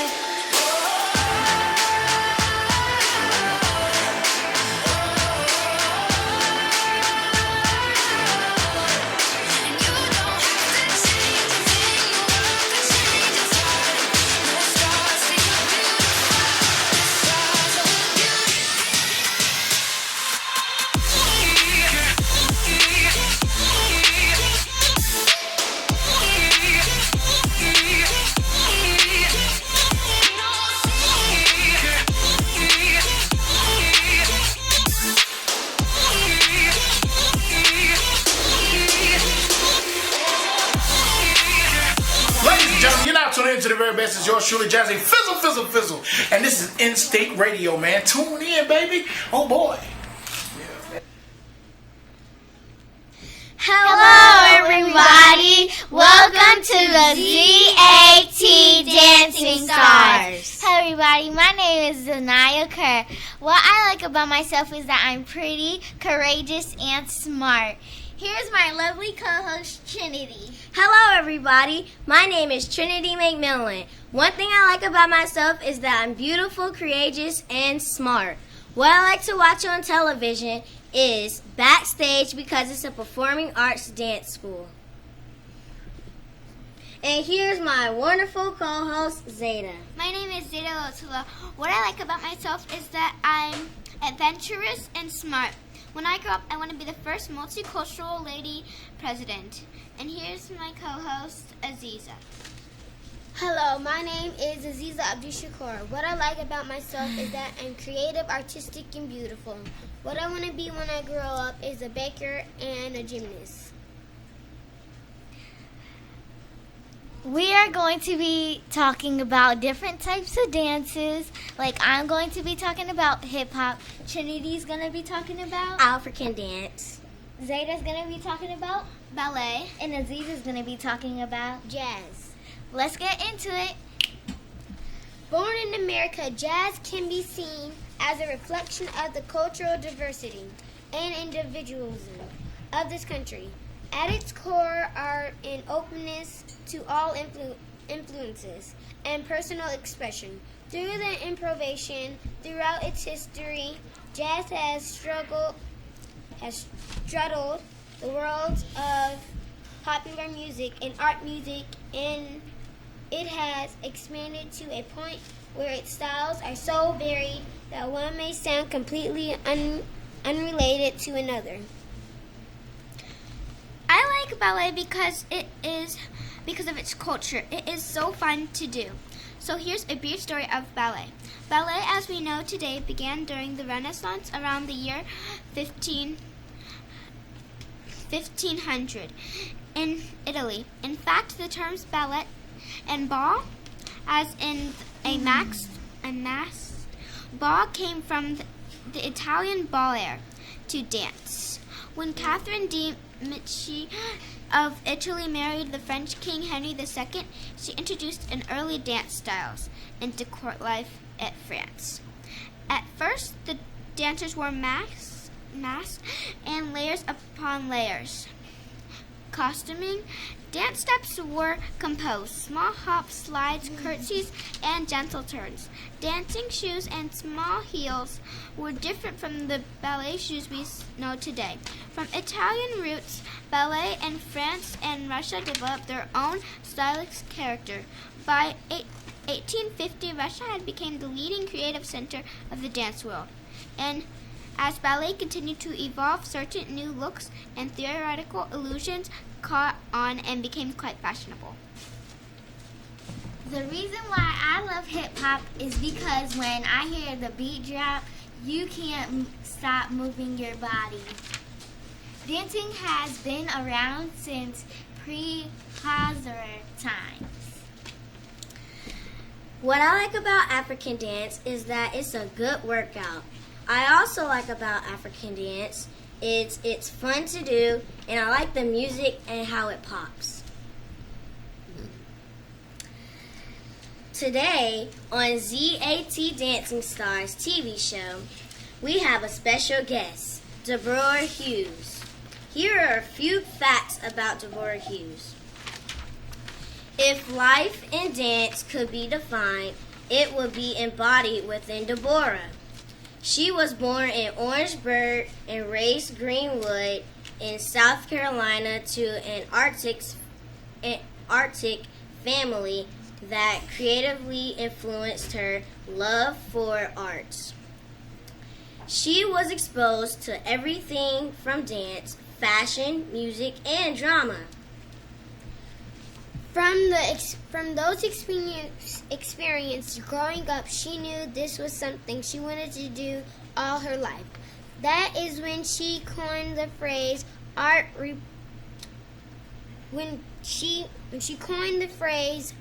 Speaker 4: to the very best is yours truly, Jazzy Fizzle, Fizzle, Fizzle. And this is In-State Radio, man. Tune in, baby. Oh, boy.
Speaker 12: Hello, everybody. Welcome to the ZAT Dancing Stars. Hello, everybody. My name is Zanaya Kerr. What I like about myself is that I'm pretty, courageous, and smart. Here's my lovely co-host, Trinity.
Speaker 14: Hello, everybody. My name is Trinity McMillan. One thing I like about myself is that I'm beautiful, courageous, and smart. What I like to watch on television is Backstage because it's a performing arts dance school. And here's my wonderful co-host, Zeta.
Speaker 12: My name is Zeta Lotula. What I like about myself is that I'm adventurous and smart. When I grow up, I want to be the first multicultural lady president. And here's my co-host, Aziza.
Speaker 15: Hello, my name is Aziza Abdushakur. What I like about myself is that I'm creative, artistic, and beautiful. What I want to be when I grow up is a baker and a gymnast.
Speaker 12: We are going to be talking about different types of dances. Like, I'm going to be talking about hip-hop. Trinity's going to be talking about
Speaker 14: African dance.
Speaker 12: Zeta's going to be talking about ballet. And Aziza's going to be talking about
Speaker 15: jazz.
Speaker 12: Let's get into it.
Speaker 15: Born in America, jazz can be seen as a reflection of the cultural diversity and individualism of this country. At its core are an openness to all influences and personal expression. Through the improvisation throughout its history, jazz has straddled the worlds of popular music and art music, and it has expanded to a point where its styles are so varied that one may sound completely unrelated to another.
Speaker 12: I like ballet because of its culture. It is so fun to do. So here's a brief story of ballet. Ballet, as we know today, began during the Renaissance around the year 1500 in Italy. In fact, the terms ballet and ball, as in a masked ball, came from the Italian ballare, to dance. When Catherine de' Medici of Italy married the French King Henry II, she introduced an early dance styles into court life at France. At first, the dancers wore masks and layers upon layers. Costuming, dance steps were composed: small hops, slides, curtsies, and gentle turns. Dancing shoes and small heels were different from the ballet shoes we know today. From Italian roots, ballet in France and Russia developed their own stylistic character. By 1850, Russia had become the leading creative center of the dance world. And as ballet continued to evolve, certain new looks and theoretical illusions caught on and became quite fashionable. The reason why I love hip hop is because when I hear the beat drop, you can't stop moving your body. Dancing has been around since pre-Hazara times.
Speaker 14: What I like about African dance is that it's a good workout. I also like about African dance it's fun to do, and I like the music and how it pops. Today on ZAT Dancing Stars TV show, we have a special guest, Deborah Hughes. Here are a few facts about Deborah Hughes. If life in dance could be defined, it would be embodied within Deborah. She was born in Orangeburg and raised Greenwood in South Carolina to an Arctic family that creatively influenced her love for arts. She was exposed to everything from dance, fashion, music, and drama.
Speaker 15: From those experiences growing up, she knew this was something she wanted to do all her life. That is when she coined the phrase when she coined the phrase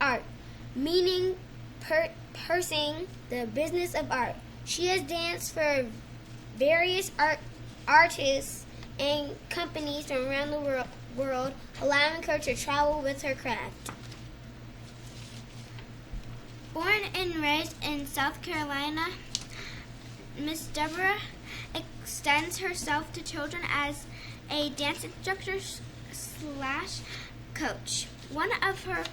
Speaker 15: art, meaning pursuing the business of art. She has danced for various artists and companies from around the world, allowing her to travel with her craft.
Speaker 12: Born and raised in South Carolina, Miss Deborah extends herself to children as a dance instructor / coach. One of her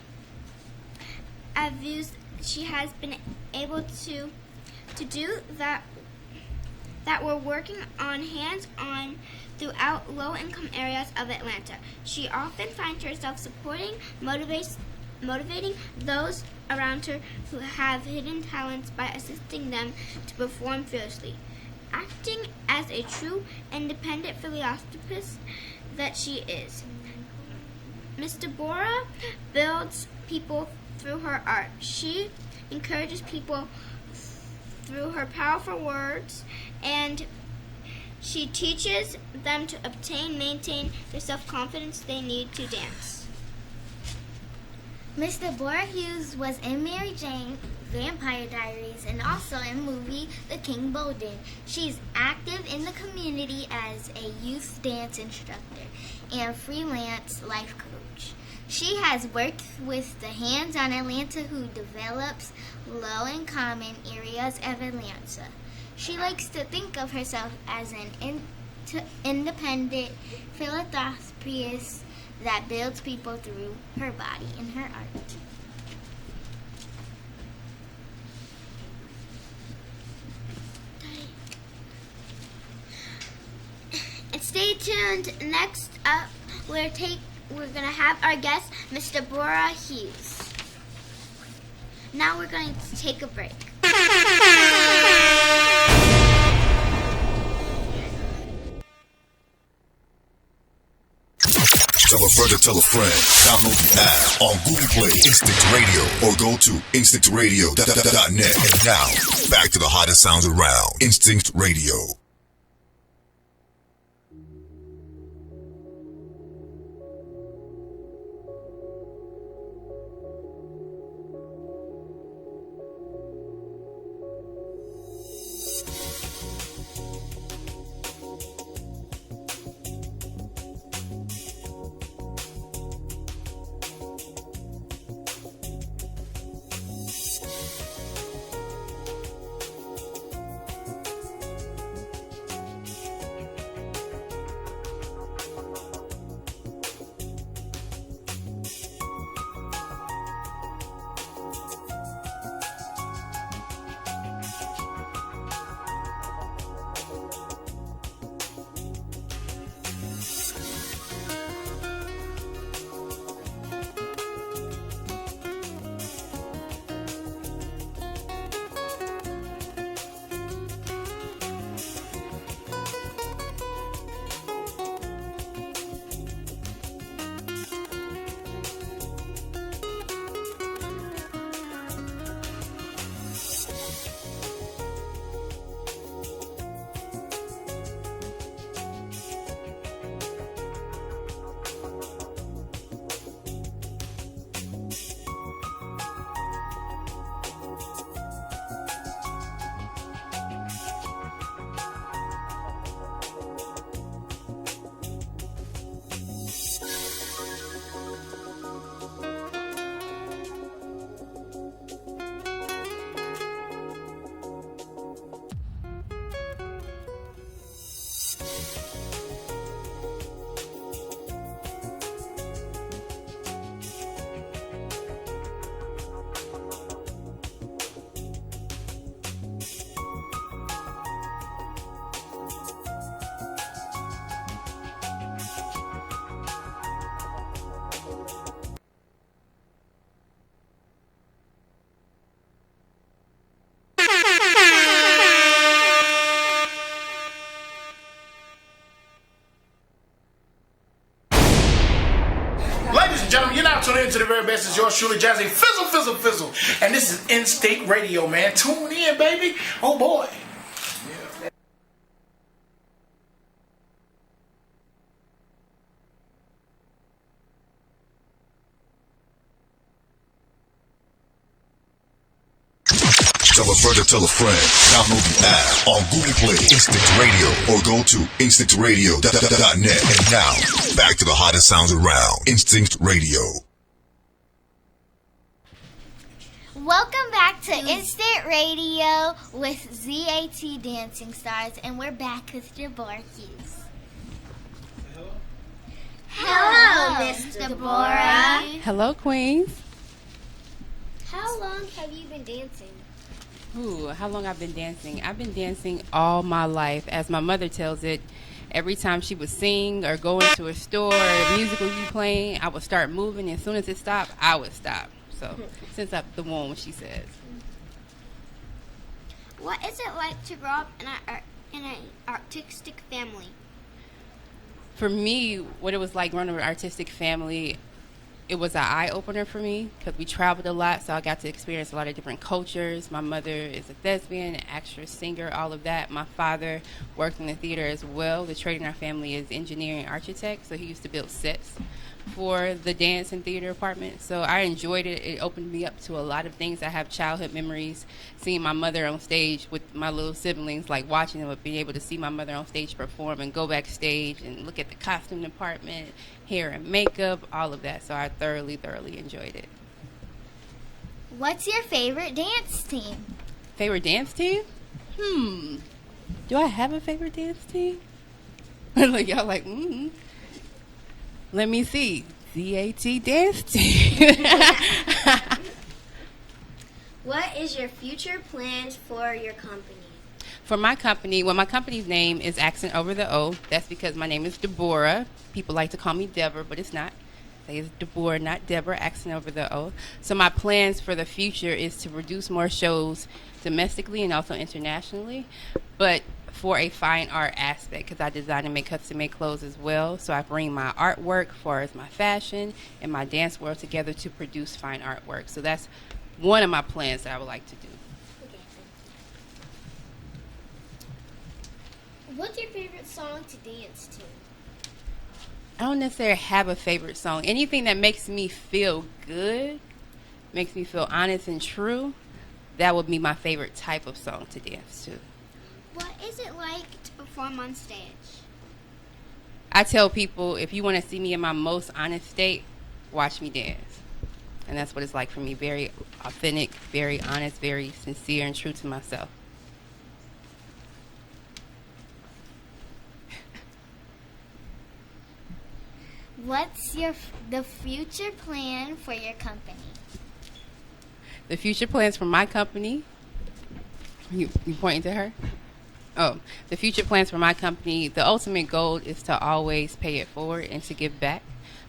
Speaker 12: views she has been able to do that we're working on hands-on throughout low-income areas of Atlanta. She often finds herself supporting, motivating those around her who have hidden talents by assisting them to perform fiercely. Acting as a true independent philanthropist that she is, Miss Deborah builds people through her art. She encourages people through her powerful words, and she teaches them to maintain the self-confidence they need to dance. Miss Deborah Hughes was in Mary Jane, Vampire Diaries, and also in movie The King Bolden. She's active in the community as a youth dance instructor and freelance life coach. She has worked with the Hands-On Atlanta, who develops low-income areas of Atlanta. She likes to think of herself as an independent philanthropist that builds people through her body and her art. And stay tuned. Next up, we're gonna have our guest, Miss Deborah Hughes. Now we're going to take a break.
Speaker 11: Tell a friend to tell a friend. Download the app on Google Play, Instinct Radio, or go to instinctradio.net. And now, back to the hottest sounds around. Instinct Radio.
Speaker 4: Ladies and gentlemen, you're now tuning in to the very best. It's yours truly, Jazzy Fizzle. And this is In-State Radio, man. Tune in, baby. Oh, boy.
Speaker 11: Tell a friend to tell a friend. Download the app on Google Play, Instinct Radio, or go to instinctradio.net. And now, back to the hottest sounds around. Instinct Radio.
Speaker 12: Welcome back to Instant Radio with ZAT Dancing Stars, and we're back with Deborah Hughes. Hello, Miss Deborah.
Speaker 16: Hello, Queens.
Speaker 15: How long have you been dancing?
Speaker 16: Ooh, how long I've been dancing? I've been dancing all my life. As my mother tells it, every time she would sing or go into a store or music would be playing, I would start moving. And as soon as it stopped, I would stop. So, since I'm the womb, she says.
Speaker 15: What is it like to grow up in an artistic family?
Speaker 16: For me, what it was like growing up in an artistic family, it was an eye-opener for me because we traveled a lot, so I got to experience a lot of different cultures. My mother is a thespian, an actress, singer, all of that. My father worked in the theater as well. The trade in our family is engineering architect, so he used to build sets for the dance and theater department. So I enjoyed it. It opened me up to a lot of things. I have childhood memories, seeing my mother on stage with my little siblings, like watching them, but being able to see my mother on stage perform and go backstage and look at the costume department, hair and makeup, all of that. So I thoroughly enjoyed it.
Speaker 12: What's your favorite dance team?
Speaker 16: Favorite dance team? Do I have a favorite dance team? Like, y'all like, Let me see. ZAT dance team.
Speaker 14: What is your future plans for your company?
Speaker 16: For my company, well, my company's name is accent over the O. That's because my name is Deborah. People like to call me Deborah, but it's not. It's Deborah, not Deborah, accent over the O. So my plans for the future is to produce more shows domestically and also internationally, but for a fine art aspect, because I design and make custom-made clothes as well. So I bring my artwork, as far as my fashion and my dance world together to produce fine artwork. So that's one of my plans that I would like to do.
Speaker 15: What's your favorite song to dance to?
Speaker 16: I don't necessarily have a favorite song. Anything that makes me feel good, makes me feel honest and true, that would be my favorite type of song to dance to.
Speaker 15: What is it like to perform on stage?
Speaker 16: I tell people, if you want to see me in my most honest state, watch me dance. And that's what it's like for me. Very authentic, very honest, very sincere and true to myself.
Speaker 12: What's the future plan for your company?
Speaker 16: The future plans for my company, you pointing to her? Oh, the future plans for my company, the ultimate goal is to always pay it forward and to give back.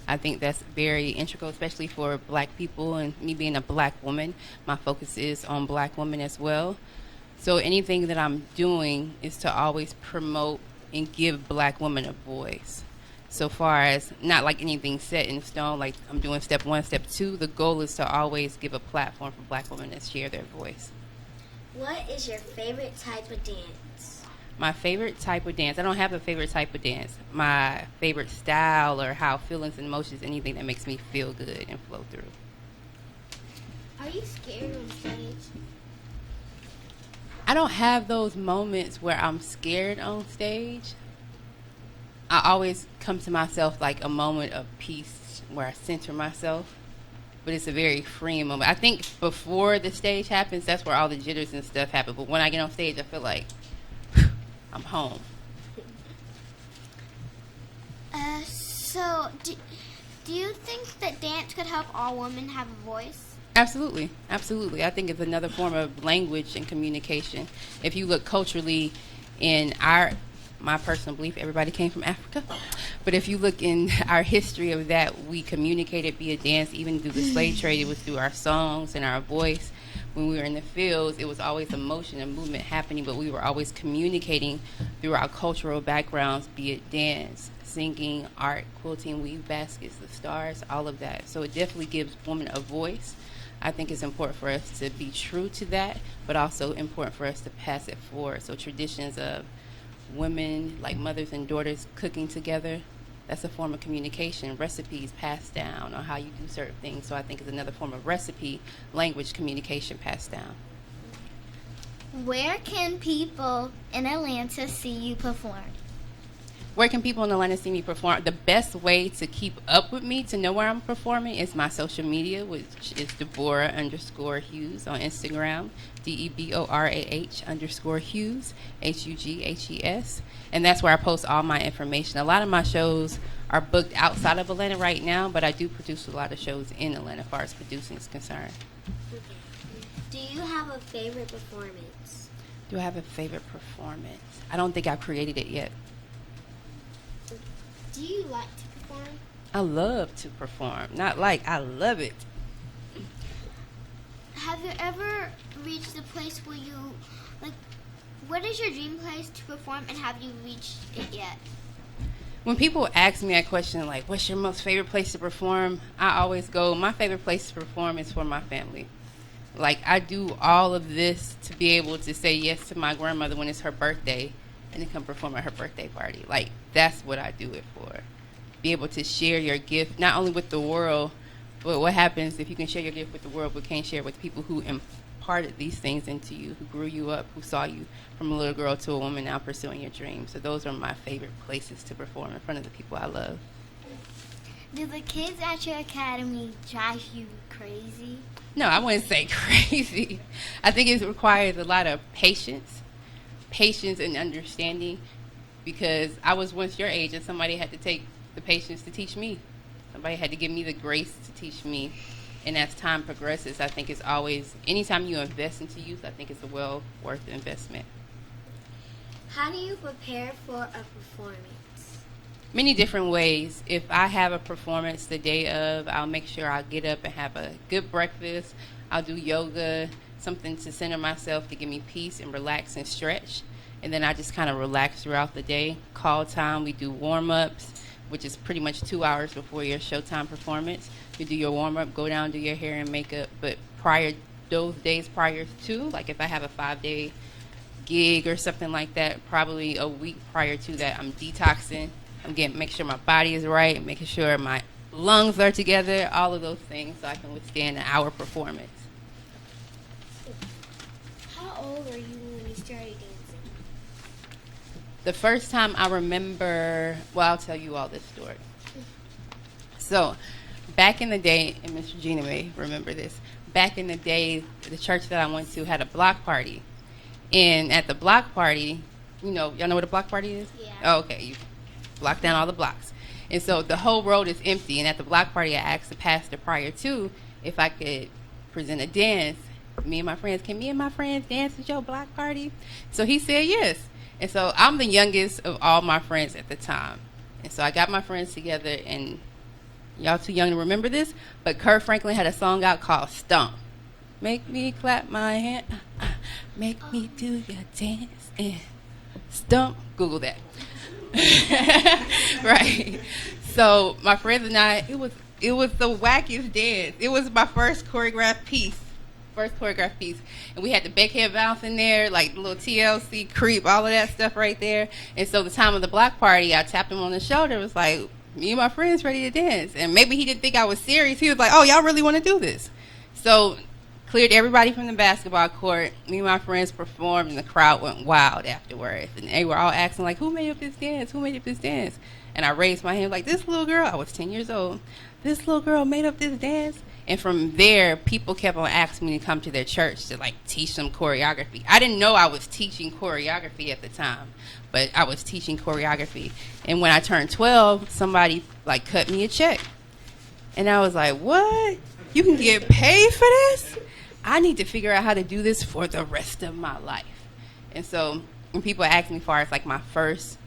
Speaker 16: I think that's very integral, especially for black people, and me being a black woman, my focus is on black women as well. So anything that I'm doing is to always promote and give black women a voice. So far as not like anything set in stone, like I'm doing step 1, step 2, the goal is to always give a platform for black women to share their voice.
Speaker 14: What is your favorite type of dance?
Speaker 16: My favorite type of dance, I don't have a favorite type of dance. My favorite style or how feelings and emotions, anything that makes me feel good and flow through.
Speaker 15: Are you scared on stage?
Speaker 16: I don't have those moments where I'm scared on stage. I always come to myself like a moment of peace where I center myself. But it's a very freeing moment. I think before the stage happens, that's where all the jitters and stuff happen. But when I get on stage, I feel like I'm home.
Speaker 15: So, do you think that dance could help all women have a voice?
Speaker 16: Absolutely. Absolutely. I think it's another form of language and communication. If you look culturally in my personal belief, everybody came from Africa. But if you look in our history of that, we communicated via dance, even through the slave trade. It was through our songs and our voice. When we were in the fields, it was always a motion and movement happening, but we were always communicating through our cultural backgrounds, be it dance, singing, art, quilting, weave baskets, the stars, all of that. So it definitely gives women a voice. I think it's important for us to be true to that, but also important for us to pass it forward. So traditions of women, like mothers and daughters cooking together, that's a form of communication. Recipes passed down, or how you do certain things. So I think it's another form of recipe, language, communication passed down.
Speaker 15: Where can people in Atlanta see you perform?
Speaker 16: Where can people in Atlanta see me perform? The best way to keep up with me, to know where I'm performing, is my social media, which is Deborah_Hughes on Instagram, DEBORAH_Hughes, HUGHES. And that's where I post all my information. A lot of my shows are booked outside of Atlanta right now, but I do produce a lot of shows in Atlanta as far as producing is concerned.
Speaker 15: Do you have a favorite performance?
Speaker 16: Do I have a favorite performance? I don't think I've created it yet.
Speaker 15: Do you like to perform?
Speaker 16: I love to perform. Not like, I love it.
Speaker 15: Have you ever reached a place where you, like, what is your dream place to perform, and have you reached it yet?
Speaker 16: When people ask me that question, like, what's your most favorite place to perform? I always go, my favorite place to perform is for my family. Like, I do all of this to be able to say yes to my grandmother when it's her birthday and then come perform at her birthday party. Like, that's what I do it for. Be able to share your gift, not only with the world, but what happens if you can share your gift with the world, but can't share with people who imparted these things into you, who grew you up, who saw you from a little girl to a woman now pursuing your dreams. So those are my favorite places to perform in front of the people I love.
Speaker 15: Do the kids at your academy drive you crazy?
Speaker 16: No, I wouldn't say crazy. I think it requires a lot of patience and understanding, because I was once your age and somebody had to take the patience to teach me. Somebody had to give me the grace to teach me. And as time progresses, I think it's always, anytime you invest into youth, I think it's a well worth the investment.
Speaker 15: How do you prepare for a performance?
Speaker 16: Many different ways. If I have a performance the day of, I'll make sure I'll get up and have a good breakfast. I'll do yoga, something to center myself, to give me peace and relax and stretch. And then I just kind of relax throughout the day. Call time, we do warm-ups, which is pretty much 2 hours before your showtime performance. You do your warm-up, go down, do your hair and makeup. But those days prior to, like if I have a 5-day gig or something like that, probably a week prior to that, I'm detoxing. I'm make sure my body is right, making sure my lungs are together, all of those things, so I can withstand an hour performance.
Speaker 15: How old are you when you started dancing?
Speaker 16: The first time I remember, well, I'll tell you all this story. So, back in the day, and Miss Regina may remember this, back in the day, the church that I went to had a block party. And at the block party, y'all know what a block party is?
Speaker 15: Yeah.
Speaker 16: Oh, okay, you block down all the blocks. And so the whole road is empty. And at the block party, I asked the pastor prior to if I could present a dance. Can me and my friends dance at your block party? So he said yes. And so I'm the youngest of all my friends at the time. And so I got my friends together, and y'all too young to remember this, but Kurt Franklin had a song out called Stomp. Make me clap my hand, make me do your dance, and stomp. Google that. Right. So my friends and I, it was the wackiest dance. It was my first choreographed piece. And we had the backhead bounce in there, like the little TLC creep, all of that stuff right there. And so the time of the block party, I tapped him on the shoulder, was like, me and my friends ready to dance. And maybe he didn't think I was serious. He was like, oh, y'all really want to do this? So cleared everybody from the basketball court. Me and my friends performed, and the crowd went wild afterwards. And they were all asking, like, who made up this dance? And I raised my hand like, this little girl, I was 10 years old, this little girl made up this dance. And from there, people kept on asking me to come to their church to like teach them choreography. I didn't know I was teaching choreography at the time, but I was teaching choreography. And when I turned 12, somebody like cut me a check. And I was like, what? You can get paid for this? I need to figure out how to do this for the rest of my life. And so when people ask me far as like my first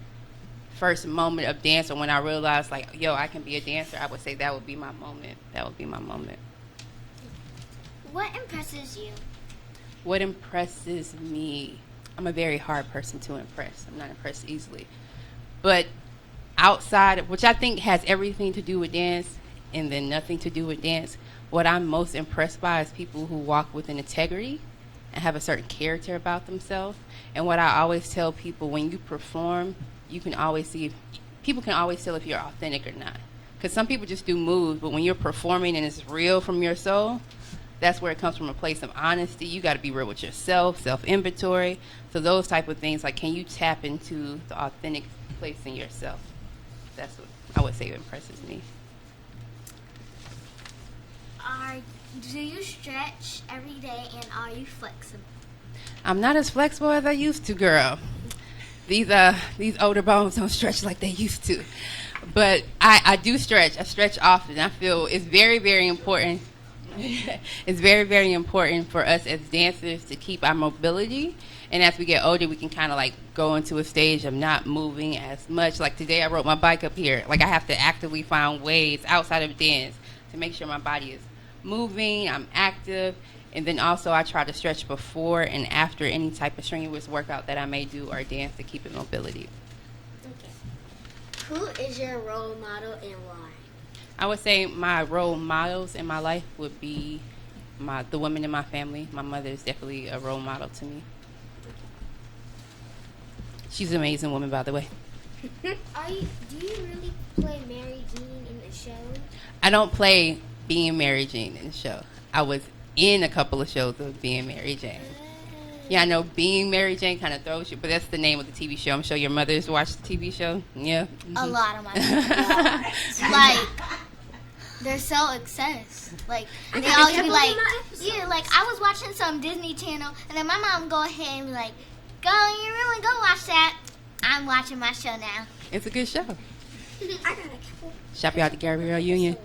Speaker 16: moment of dance, or when I realized like, yo, I can be a dancer, I would say that would be my moment. That would be my moment.
Speaker 15: What impresses you?
Speaker 16: What impresses me? I'm a very hard person to impress. I'm not impressed easily. But outside, which I think has everything to do with dance and then nothing to do with dance, what I'm most impressed by is people who walk with an integrity and have a certain character about themselves. And what I always tell people, when you perform, you can always see, people can always tell if you're authentic or not. Because some people just do moves, but when you're performing and it's real from your soul, that's where it comes from, a place of honesty. You got to be real with yourself, self-inventory. So those type of things, like, can you tap into the authentic place in yourself? That's what I would say impresses me.
Speaker 15: Do you stretch every day, and are you flexible?
Speaker 16: I'm not as flexible as I used to, girl. These older bones don't stretch like they used to. But I do stretch. I stretch often. I feel it's very, very important. It's very, very important for us as dancers to keep our mobility. And as we get older, we can kind of like go into a stage of not moving as much. Like today, I rode my bike up here. Like I have to actively find ways outside of dance to make sure my body is moving, I'm active. And then also I try to stretch before and after any type of strenuous workout that I may do or dance to keep it mobility.
Speaker 15: Okay. Who is your role model and why?
Speaker 16: I would say my role models in my life would be the women in my family. My mother is definitely a role model to me. She's an amazing woman, by the way.
Speaker 15: Do you really play Mary Jean in the show?
Speaker 16: I don't play being Mary Jane in the show. I was in a couple of shows of being Mary Jane. Yeah, I know being Mary Jane kind of throws you, but that's the name of the TV show. I'm sure your mother's watched the TV show. Yeah. Mm-hmm.
Speaker 15: A lot of my mothers. Like, they're so obsessed. Like, they always be like, yeah, like, I was watching some Disney Channel, and then my mom go ahead and be like, go in your room and go watch that. I'm watching my show now.
Speaker 16: It's a good show.
Speaker 15: I got a couple.
Speaker 16: Shout out to Gabrielle Union.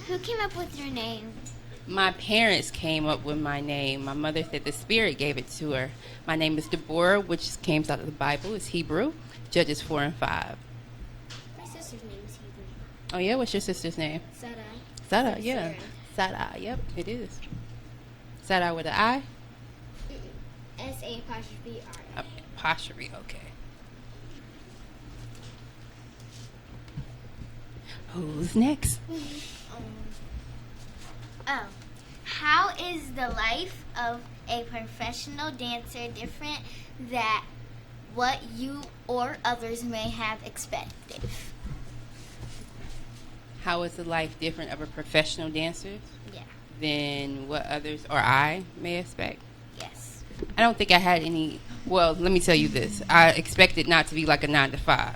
Speaker 15: Who came up with your name?
Speaker 16: My parents came up with my name. My mother said the Spirit gave it to her. My name is Deborah, which came out of the Bible. It's Hebrew. Judges 4 and 5.
Speaker 15: My sister's name is Hebrew.
Speaker 16: Oh, yeah? What's your sister's name?
Speaker 15: Sada,
Speaker 16: yeah. Sada, yep, it is. Sada with an I?
Speaker 15: S-A-apostrophe-R.
Speaker 16: Apostrophe, okay. Who's next?
Speaker 15: How is the life of a professional dancer different than what you or others may have expected?
Speaker 16: How is the life different of a professional dancer?
Speaker 15: Yeah.
Speaker 16: Than what others or I may expect?
Speaker 15: Yes.
Speaker 16: I don't think I had any. Well, let me tell you this. I expected not to be like a 9-to-5.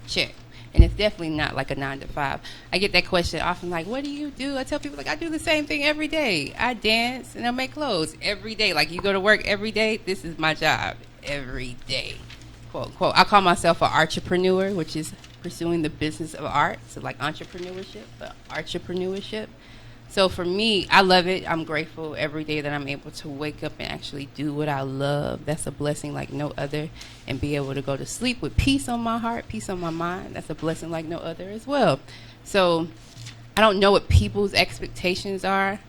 Speaker 16: Check. And it's definitely not like a 9-to-5. I get that question often, like, what do you do? I tell people, like, I do the same thing every day. I dance and I make clothes every day. Like, you go to work every day. This is my job every day. Quote, quote. I call myself an entrepreneur, which is pursuing the business of art. So, like, entrepreneurship, but entrepreneurship. So, for me, I love it. I'm grateful every day that I'm able to wake up and actually do what I love. That's a blessing like no other. And be able to go to sleep with peace on my heart, peace on my mind. That's a blessing like no other as well. So, I don't know what people's expectations are.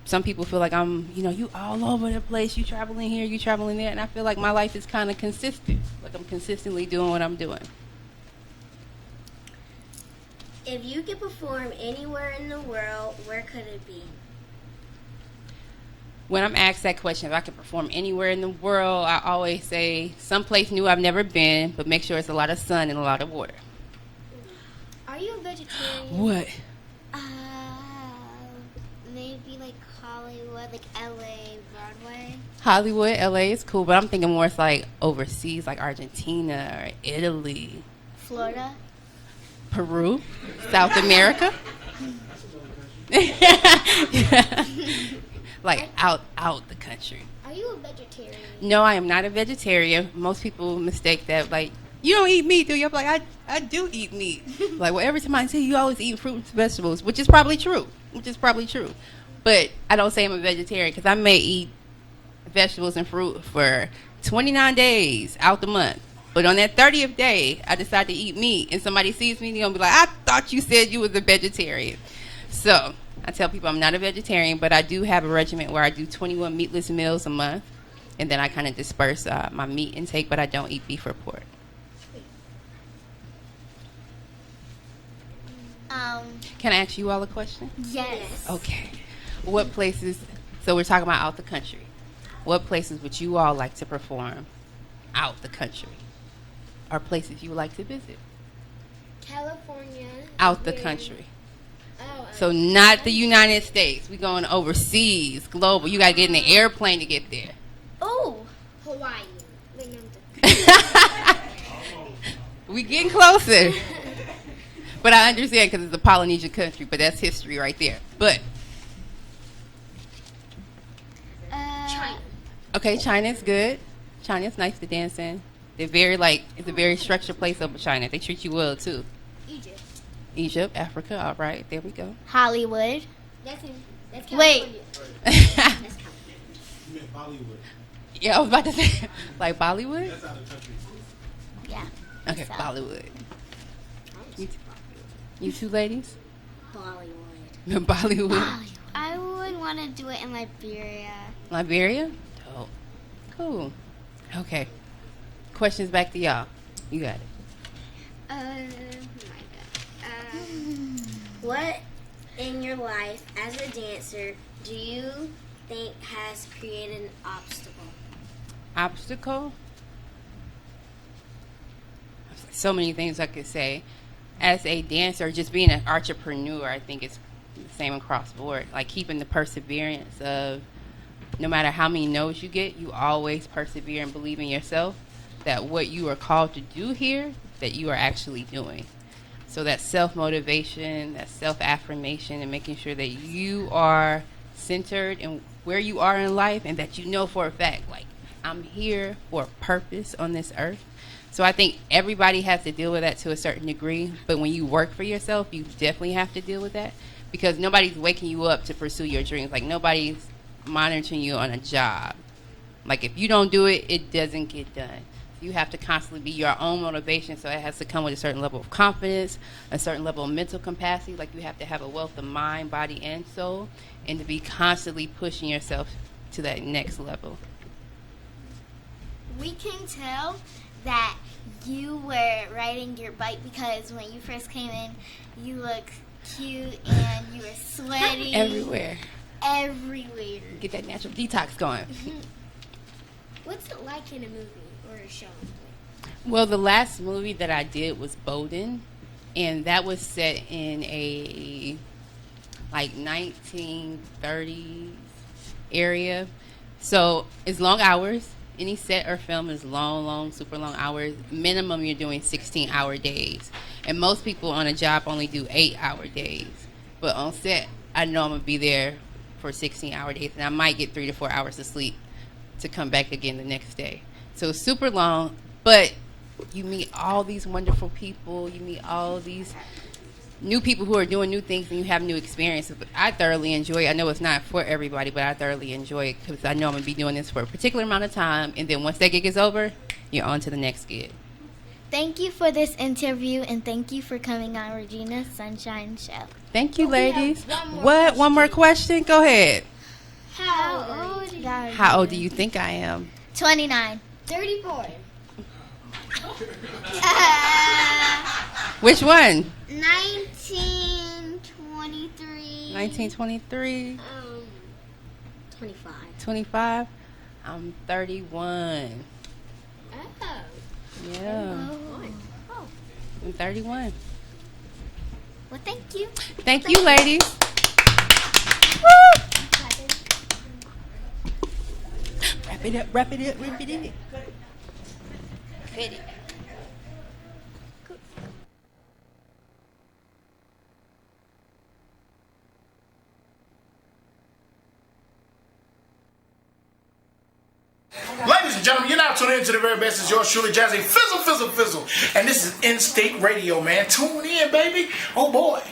Speaker 16: Some people feel like I'm, you all over the place. You traveling here, you traveling there. And I feel like my life is kind of consistent. Like I'm consistently doing what I'm doing.
Speaker 14: If you could perform anywhere in the world, where could it be?
Speaker 16: When I'm asked that question, if I could perform anywhere in the world, I always say someplace new I've never been, but make sure it's a lot of sun and a lot of water.
Speaker 15: Are you a vegetarian?
Speaker 16: What?
Speaker 15: Maybe like Hollywood, like LA, Broadway.
Speaker 16: Hollywood, LA is cool, but I'm thinking more it's like overseas, like Argentina or Italy.
Speaker 15: Florida.
Speaker 16: Peru, South America. Like out the country.
Speaker 15: Are you a vegetarian?
Speaker 16: No, I am not a vegetarian. Most people mistake that, like, you don't eat meat, do you? I'm like, I do eat meat. Like, well, every time I see you always eat fruits and vegetables, which is probably true. But I don't say I'm a vegetarian because I may eat vegetables and fruit for 29 days out the month. But on that 30th day, I decide to eat meat, and somebody sees me, and they're going to be like, I thought you said you was a vegetarian. So I tell people I'm not a vegetarian, but I do have a regimen where I do 21 meatless meals a month, and then I kind of disperse my meat intake, but I don't eat beef or pork. Can I ask you all a question?
Speaker 15: Yes.
Speaker 16: Okay. What places, so we're talking about out the country. What places would you all like to perform out the country? Or places you would like to visit?
Speaker 15: California.
Speaker 16: Out the country.
Speaker 15: Oh,
Speaker 16: So not the United States. We're going overseas, global. You got to get in the airplane to get there.
Speaker 15: Oh, Hawaii. Wait, no, I'm
Speaker 16: We getting closer. But I understand because it's a Polynesian country, but that's history right there. But
Speaker 15: China.
Speaker 16: okay, China's good. China's nice to dance in. They're very it's a very structured place over China. They treat you well too. Egypt, Africa. All right, there we go.
Speaker 7: Hollywood.
Speaker 15: That's
Speaker 7: Wait.
Speaker 15: California.
Speaker 17: You meant Bollywood.
Speaker 16: Yeah, I was about to say like Bollywood.
Speaker 17: That's out of the country.
Speaker 7: Yeah.
Speaker 16: Okay, Bollywood. You two ladies?
Speaker 15: Bollywood.
Speaker 16: Bollywood.
Speaker 12: I would want to do it in Liberia.
Speaker 16: Liberia? Dope. Cool. Okay. Questions back to y'all. You got it.
Speaker 14: What in your life as a dancer do you think has created an obstacle?
Speaker 16: Obstacle? So many things I could say. As a dancer, just being an entrepreneur, I think it's the same across the board. Like keeping the perseverance of no matter how many no's you get, you always persevere and believe in yourself that what you are called to do here, that you are actually doing. So that self-motivation, that self-affirmation, and making sure that you are centered in where you are in life and that you know for a fact, like, I'm here for a purpose on this earth. So I think everybody has to deal with that to a certain degree. But when you work for yourself, you definitely have to deal with that because nobody's waking you up to pursue your dreams. Like, nobody's monitoring you on a job. Like, if you don't do it, it doesn't get done. You have to constantly be your own motivation, so it has to come with a certain level of confidence, a certain level of mental capacity. Like, you have to have a wealth of mind, body, and soul, and to be constantly pushing yourself to that next level.
Speaker 12: We can tell that you were riding your bike because when you first came in, you looked cute and you were sweaty.
Speaker 16: Everywhere.
Speaker 12: Get
Speaker 16: that natural detox going.
Speaker 15: What's it like in a movie or a show?
Speaker 16: Well, the last movie that I did was Bowden, and that was set in a like 1930s area. So it's long hours. Any set or film is long, super long hours. Minimum, you're doing 16-hour days. And most people on a job only do 8-hour days. But on set, I know I'm going to be there for 16-hour days, and I might get 3 to 4 hours of sleep to come back again the next day. So it's super long, but you meet all these wonderful people. You meet all these new people who are doing new things, and you have new experiences. But I thoroughly enjoy it. I know it's not for everybody, but I thoroughly enjoy it because I know I'm going to be doing this for a particular amount of time, and then once that gig is over, you're on to the next gig.
Speaker 12: Thank you for this interview, and thank you for coming on Regina's Sunshine Show.
Speaker 16: Thank you, ladies. One more question? Go ahead.
Speaker 12: How old are you?
Speaker 16: How old do you think I am?
Speaker 12: 29.
Speaker 15: 34.
Speaker 16: Which one?
Speaker 12: 1923.
Speaker 16: 1923.
Speaker 14: 25.
Speaker 16: 25. I'm 31.
Speaker 15: Oh.
Speaker 16: Yeah.
Speaker 12: Oh.
Speaker 16: I'm 31.
Speaker 12: Well, thank you.
Speaker 16: Thank you, ladies. Wrap it up, wrap it up, wrap it in. Fit it.
Speaker 4: now tuning into the very best. It's yours truly, Jazzy Fizzle, Fizzle, Fizzle. And this is In-State Radio, man. Tune in, baby. Oh, boy.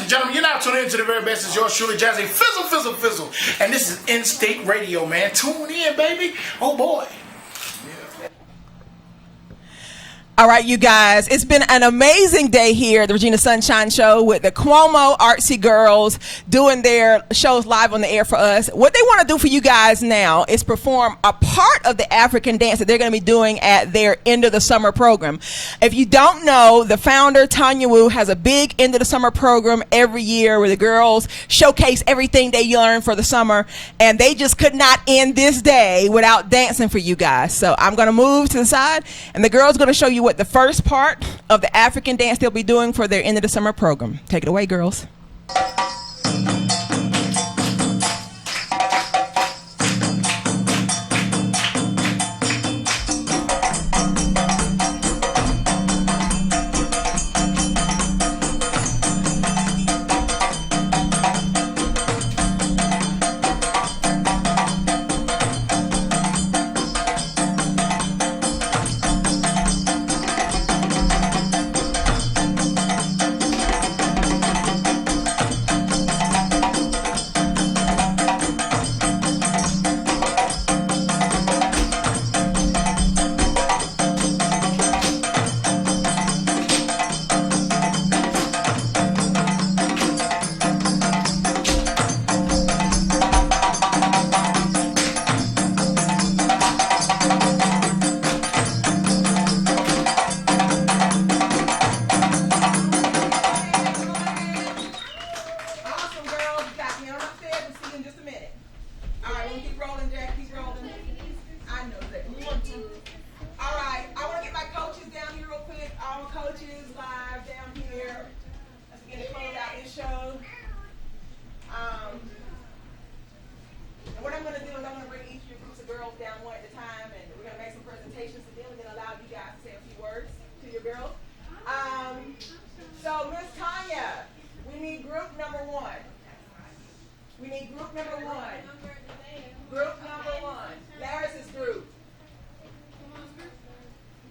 Speaker 4: and gentlemen, you're now tuning in to the very best. It's yours truly, Jazzy Fizzle, Fizzle, Fizzle. And this is In-State Radio, man. Tune in, baby. Oh, boy.
Speaker 3: All right, you guys, it's been an amazing day here at the Regina Sunshine Show with the Cuomo Artsy girls doing their shows live on the air for us. What they want to do for you guys now is perform a part of the African dance that they're going to be doing at their end of the summer program. If you don't know, the founder, Tanya has a big end of the summer program every year where the girls showcase everything they learn for the summer, and they just could not end this day without dancing for you guys. So I'm going to move to the side, and the girls are going to show you what the first part of the African dance they'll be doing for their end of the summer program. Take it away, girls. So, Miss Tanya, we need group number one. We need group number one. Group number one. Laris's group.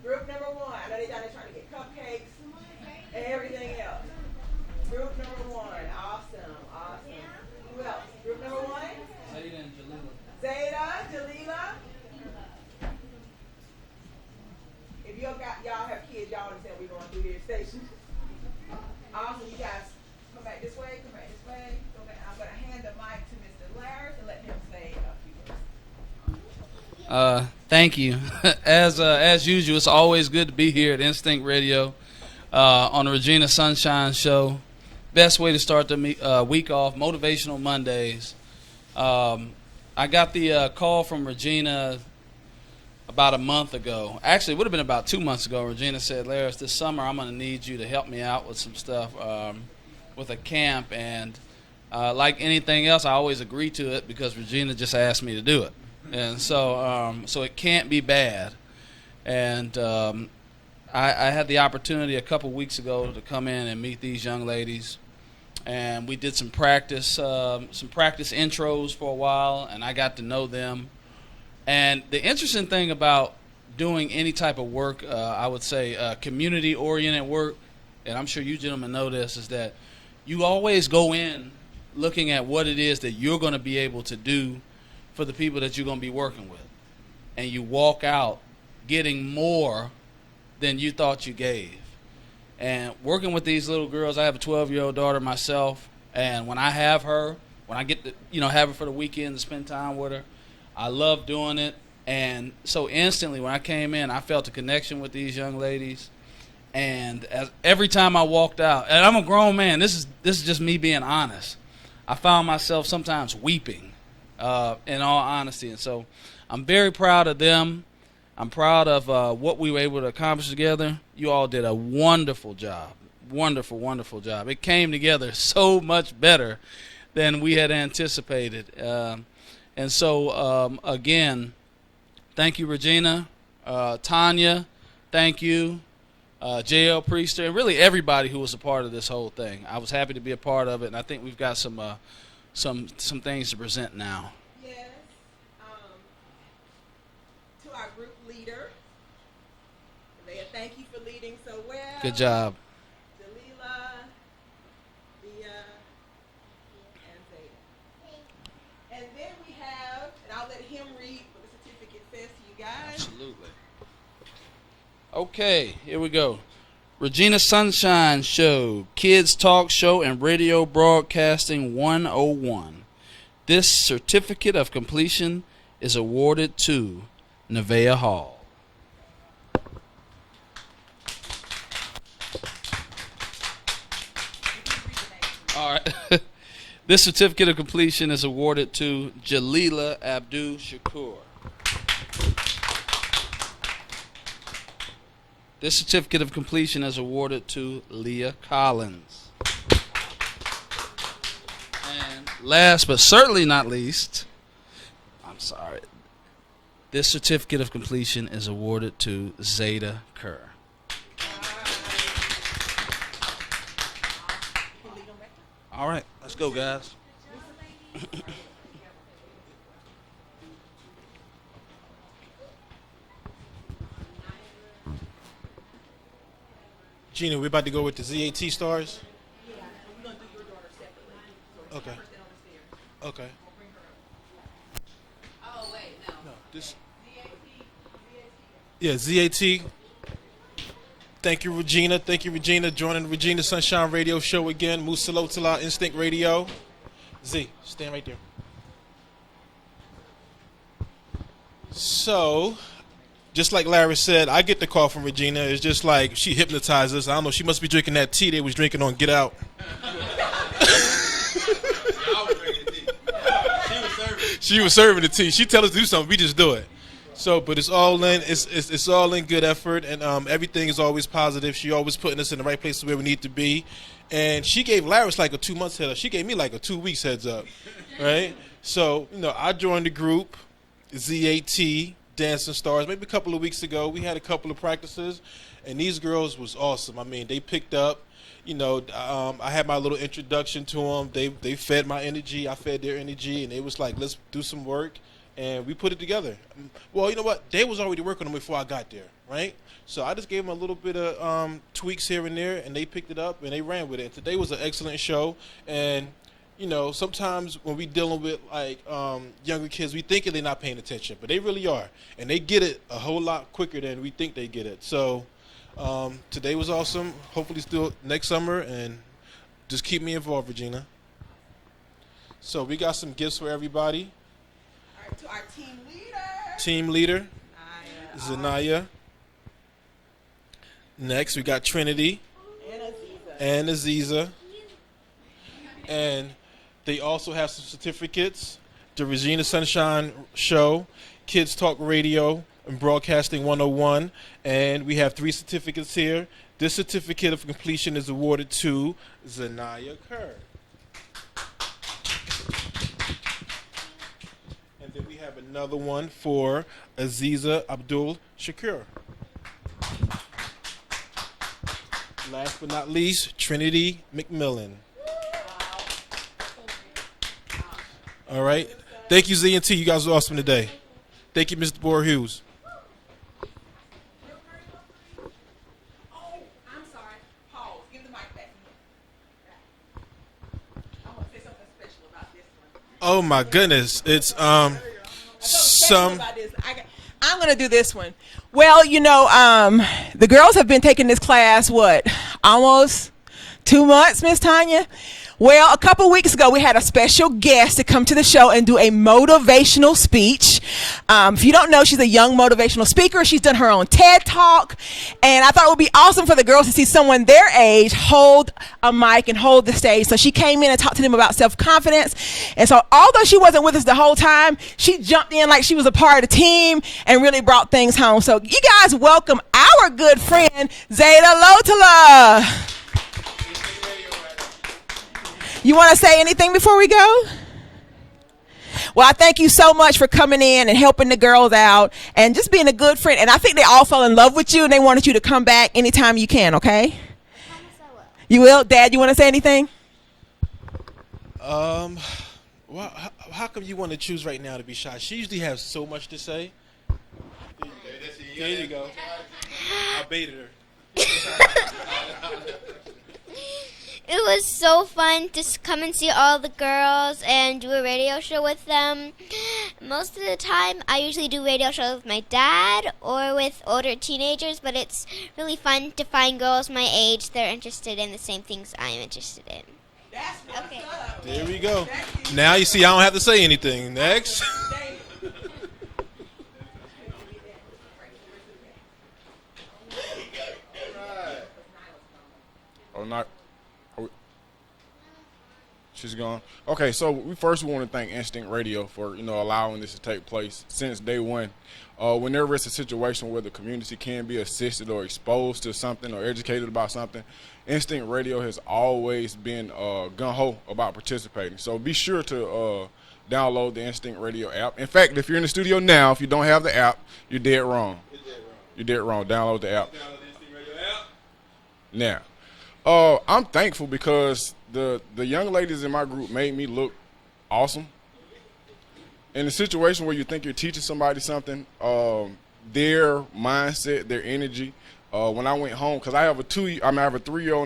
Speaker 3: Group number one. I know they're down there trying to get cupcakes and everything else. Group number one. Awesome. Awesome. Who else? Group number one?
Speaker 18: Zeta and Jalila.
Speaker 3: Zeta, Jalila. If y'all have kids, y'all understand we're going through here station. Awesome. You guys come back this way. Come back this way. Go back. I'm going to hand the mic to Mr. Laris and let him say a few words.
Speaker 18: Thank you. As usual, it's always good to be here at Instinct Radio on the Regina Sunshine Show. Best way to start the week off, Motivational Mondays. I got the call from Regina about a month ago. Actually, it would have been about 2 months ago. Regina said, Laris, this summer I'm going to need you to help me out with some stuff with a camp. And like anything else, I always agree to it because Regina just asked me to do it. And so it can't be bad. And I had the opportunity a couple weeks ago to come in and meet these young ladies. And we did some practice intros for a while, and I got to know them. And the interesting thing about doing any type of work, I would say community-oriented work, and I'm sure you gentlemen know this, is that you always go in looking at what it is that you're going to be able to do for the people that you're going to be working with. And you walk out getting more than you thought you gave. And working with these little girls, I have a 12-year-old daughter myself, and when I have her, when I get to have her for the weekend to spend time with her, I love doing it. And so instantly when I came in, I felt a connection with these young ladies. And every time I walked out, and I'm a grown man, this is just me being honest, I found myself sometimes weeping, in all honesty. And so I'm very proud of them. I'm proud of what we were able to accomplish together. You all did a wonderful job. Wonderful, wonderful job. It came together so much better than we had anticipated. And so, again, thank you, Regina. Tanya, thank you. JL Priester, and really everybody who was a part of this whole thing. I was happy to be a part of it, and I think we've got some things to present now.
Speaker 3: Yes. To our group leader, Leah, thank you for leading so well.
Speaker 18: Good job.
Speaker 3: Jalila, Leah,
Speaker 18: Okay, here we go. Regina Sunshine Show, Kids Talk Show, and Radio Broadcasting 101. This certificate of completion is awarded to Nevaeh Hall. All right. This certificate of completion is awarded to Jalila Abdul Shakur. This certificate of completion is awarded to Leah Collins. And last but certainly not least, I'm sorry, this certificate of completion is awarded to Zeta Kerr. All right, let's go, guys.
Speaker 19: Gina, we're about to go with the ZAT stars? Okay. Okay.
Speaker 6: Oh, wait, no.
Speaker 19: No, this. Yeah, ZAT. Thank you, Regina. Thank you, Regina. Joining the Regina Sunshine Radio Show again. Musalo Tala Instinct Radio. Z, stand right there. So, just like Larry said, I get the call from Regina. It's just like she hypnotized us. I don't know. She must be drinking that tea they was drinking on Get Out. She was serving the tea. She tell us to do something. We just do it. So, but it's all in. It's all in good effort, and everything is always positive. She always putting us in the right places where we need to be. And she gave Larry like a 2 months heads up. She gave me like a 2 weeks heads up, right? So, I joined the group, ZAT. Dancing Stars, maybe a couple of weeks ago. We had a couple of practices, and these girls was awesome. I mean, they picked up. I had my little introduction to them. They fed my energy. I fed their energy, and it was like, let's do some work, and we put it together. Well, you know what? They was already working on it before I got there, right? So I just gave them a little bit of tweaks here and there, and they picked it up, and they ran with it. And today was an excellent show, and sometimes when we dealing with like younger kids, we thinking they're not paying attention, but they really are, and they get it a whole lot quicker than we think they get it. So today was awesome. Hopefully still next summer, and just keep me involved, Regina. So we got some gifts for everybody.
Speaker 3: All right, to our team leader.
Speaker 19: Team leader, Zanaya. Next, we got Trinity and Aziza. And they also have some certificates. The Regina Sunshine Show, Kids Talk Radio, and Broadcasting 101. And we have 3 certificates here. This certificate of completion is awarded to Zanaya Kerr. And then we have another one for Aziza Abdul Shakur. Last but not least, Trinity McMillan. All right. Thank you, Z&T. You guys are awesome today. Thank you, Mr. Boer Hughes.
Speaker 3: I'm sorry. Pause. Give the mic back. I want to say something special about this one.
Speaker 19: Oh my goodness. It's some.
Speaker 3: I'm going to do this one. Well, the girls have been taking this class, almost 2 months, Miss Tanya? Well, a couple weeks ago, we had a special guest to come to the show and do a motivational speech. If you don't know, she's a young motivational speaker. She's done her own TED Talk. And I thought it would be awesome for the girls to see someone their age hold a mic and hold the stage. So she came in and talked to them about self-confidence. And so although she wasn't with us the whole time, she jumped in like she was a part of the team and really brought things home. So you guys welcome our good friend, Zeta Lotala. You want to say anything before we go? Well, I thank you so much for coming in and helping the girls out and just being a good friend. And I think they all fell in love with you and they wanted you to come back anytime you can, okay? You will? Dad, you want to say anything?
Speaker 19: Well, how come you want to choose right now to be shy? She usually has so much to say. There you go. I baited her.
Speaker 15: It was so fun to come and see all the girls and do a radio show with them. Most of the time, I usually do radio shows with my dad or with older teenagers, but it's really fun to find girls my age that are interested in the same things I am interested in. Okay.
Speaker 19: There we go. Now you see I don't have to say anything. Next.
Speaker 20: Oh, not. She's gone. Okay, so we want to thank Instinct Radio for allowing this to take place since day one. Whenever it's a situation where the community can be assisted or exposed to something or educated about something, Instinct Radio has always been gung-ho about participating. So be sure to download the Instinct Radio app. In fact, if you're in the studio now, if you don't have the app, you're dead wrong. You're dead wrong. Download the app. Now, I'm thankful because the young ladies in my group made me look awesome. In a situation where you think you're teaching somebody something, their mindset, their energy. When I went home, because I have a 3-year-old and I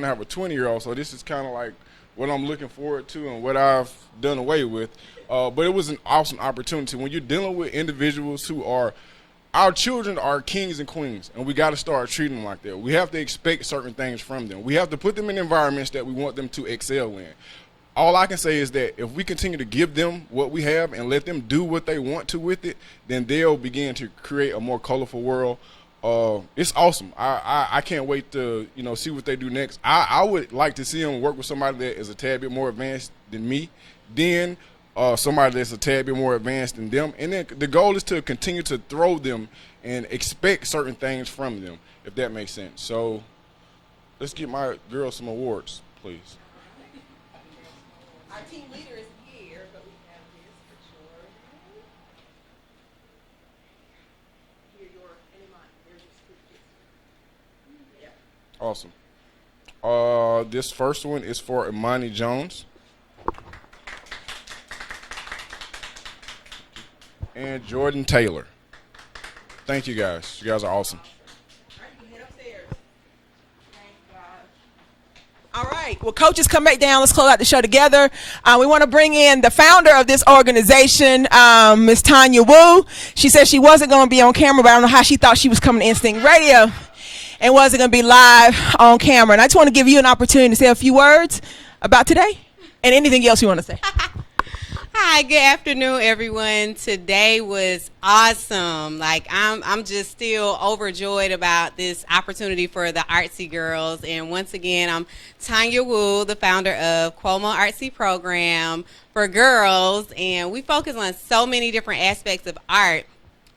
Speaker 20: have a 20-year-old, so this is kind of like what I'm looking forward to and what I've done away with. But it was an awesome opportunity. When you're dealing with individuals who are, our children are kings and queens, and we got to start treating them like that. We have to expect certain things from them. We have to put them in environments that we want them to excel in. All I can say is that if we continue to give them what we have and let them do what they want to with it, then they'll begin to create a more colorful world. It's awesome. I can't wait to see what they do next. I would like to see them work with somebody that is a tad bit more advanced than me, then somebody that's a tad bit more advanced than them, and then the goal is to continue to throw them and expect certain things from them, if that makes sense. So let's get my girls some awards, please.
Speaker 3: Our team leader is here, but we have this for sure. Here,
Speaker 20: Awesome. This first one is for Imani Jones. And Jordan Taylor. Thank you guys. You guys are awesome.
Speaker 3: All right. Well, coaches, come back down. Let's close out the show together. We want to bring in the founder of this organization, Miss Tanya Wu. She said she wasn't going to be on camera, but I don't know how she thought she was coming to Instinct Radio and wasn't going to be live on camera. And I just want to give you an opportunity to say a few words about today and anything else you want to say.
Speaker 21: Hi, good afternoon, everyone. Today was awesome. I'm just still overjoyed about this opportunity for the Artsy girls. And once again, I'm Tanya Wu, the founder of Cuomo Artsy Program for girls. And we focus on so many different aspects of art.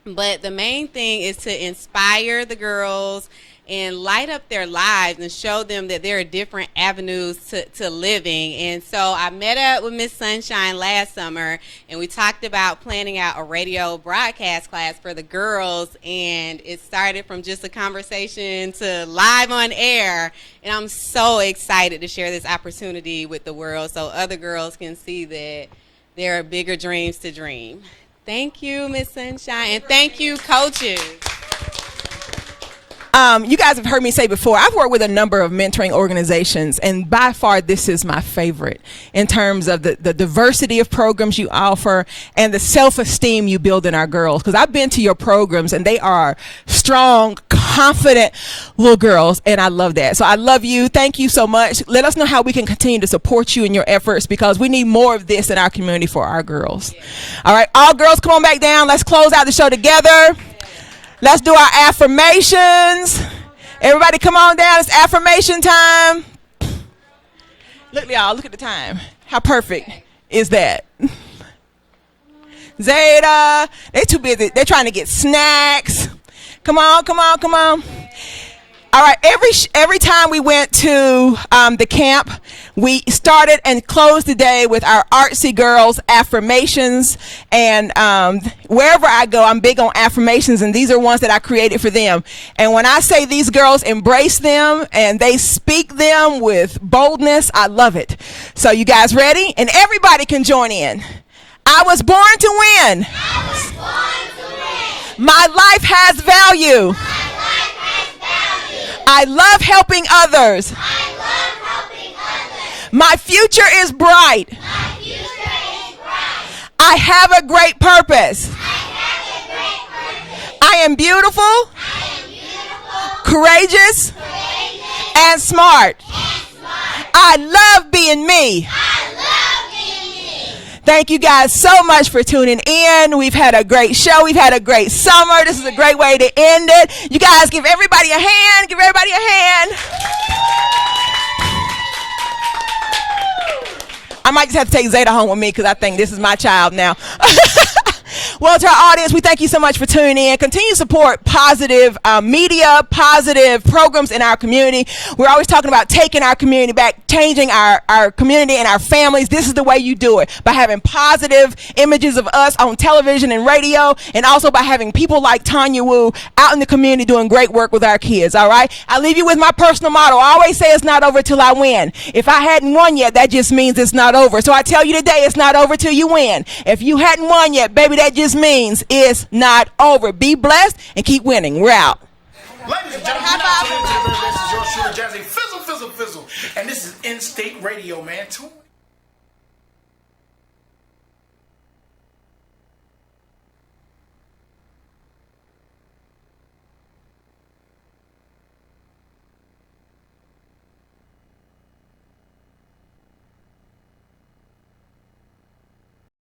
Speaker 21: But the main thing is to inspire the girls and light up their lives and show them that there are different avenues to living. And so I met up with Miss Sunshine last summer, and we talked about planning out a radio broadcast class for the girls, and it started from just a conversation to live on air. And I'm so excited to share this opportunity with the world so other girls can see that there are bigger dreams to dream. Thank you, Miss Sunshine, and thank you, coaches.
Speaker 3: You guys have heard me say before, I've worked with a number of mentoring organizations, and by far this is my favorite in terms of the diversity of programs you offer and the self-esteem you build in our girls. Because I've been to your programs, and they are strong, confident little girls, and I love that. So I love you. Thank you so much. Let us know how we can continue to support you in your efforts, because we need more of this in our community for our girls. All right, all girls, come on back down. Let's close out the show together. Let's do our affirmations. Everybody come on down. It's affirmation time. Look, y'all. Look at the time. How perfect is that? Zeta, they too busy. They're trying to get snacks. Come on, come on, come on. All right, every time we went to the camp, we started and closed the day with our Artsy girls affirmations. And wherever I go, I'm big on affirmations, and these are ones that I created for them. And when I say these girls embrace them and they speak them with boldness, I love it. So you guys ready? And everybody can join in. I was born to win. I was born to win. My life has value. I love helping others. My future is bright. I have a great purpose. I am beautiful, courageous, and smart. I love being me. Thank you guys so much for tuning in. We've had a great show. We've had a great summer. This is a great way to end it. You guys give everybody a hand. Give everybody a hand. I might just have to take Zeta home with me because I think this is my child now. Well, to our audience, we thank you so much for tuning in. Continue to support positive media, positive programs in our community. We're always talking about taking our community back, changing our community and our families. This is the way you do it, by having positive images of us on television and radio, and also by having people like Tanya Wu out in the community doing great work with our kids, all right? I leave you with my personal motto. I always say it's not over till I win. If I hadn't won yet, that just means it's not over. So I tell you today, it's not over till you win. If you hadn't won yet, baby, that just means it's not over. Be blessed and keep winning. We're out.
Speaker 4: Ladies and gentlemen, you're now tuned into the very best. This is your shooter, Jazzy Fizzle. And this is In-State Radio, man. Tune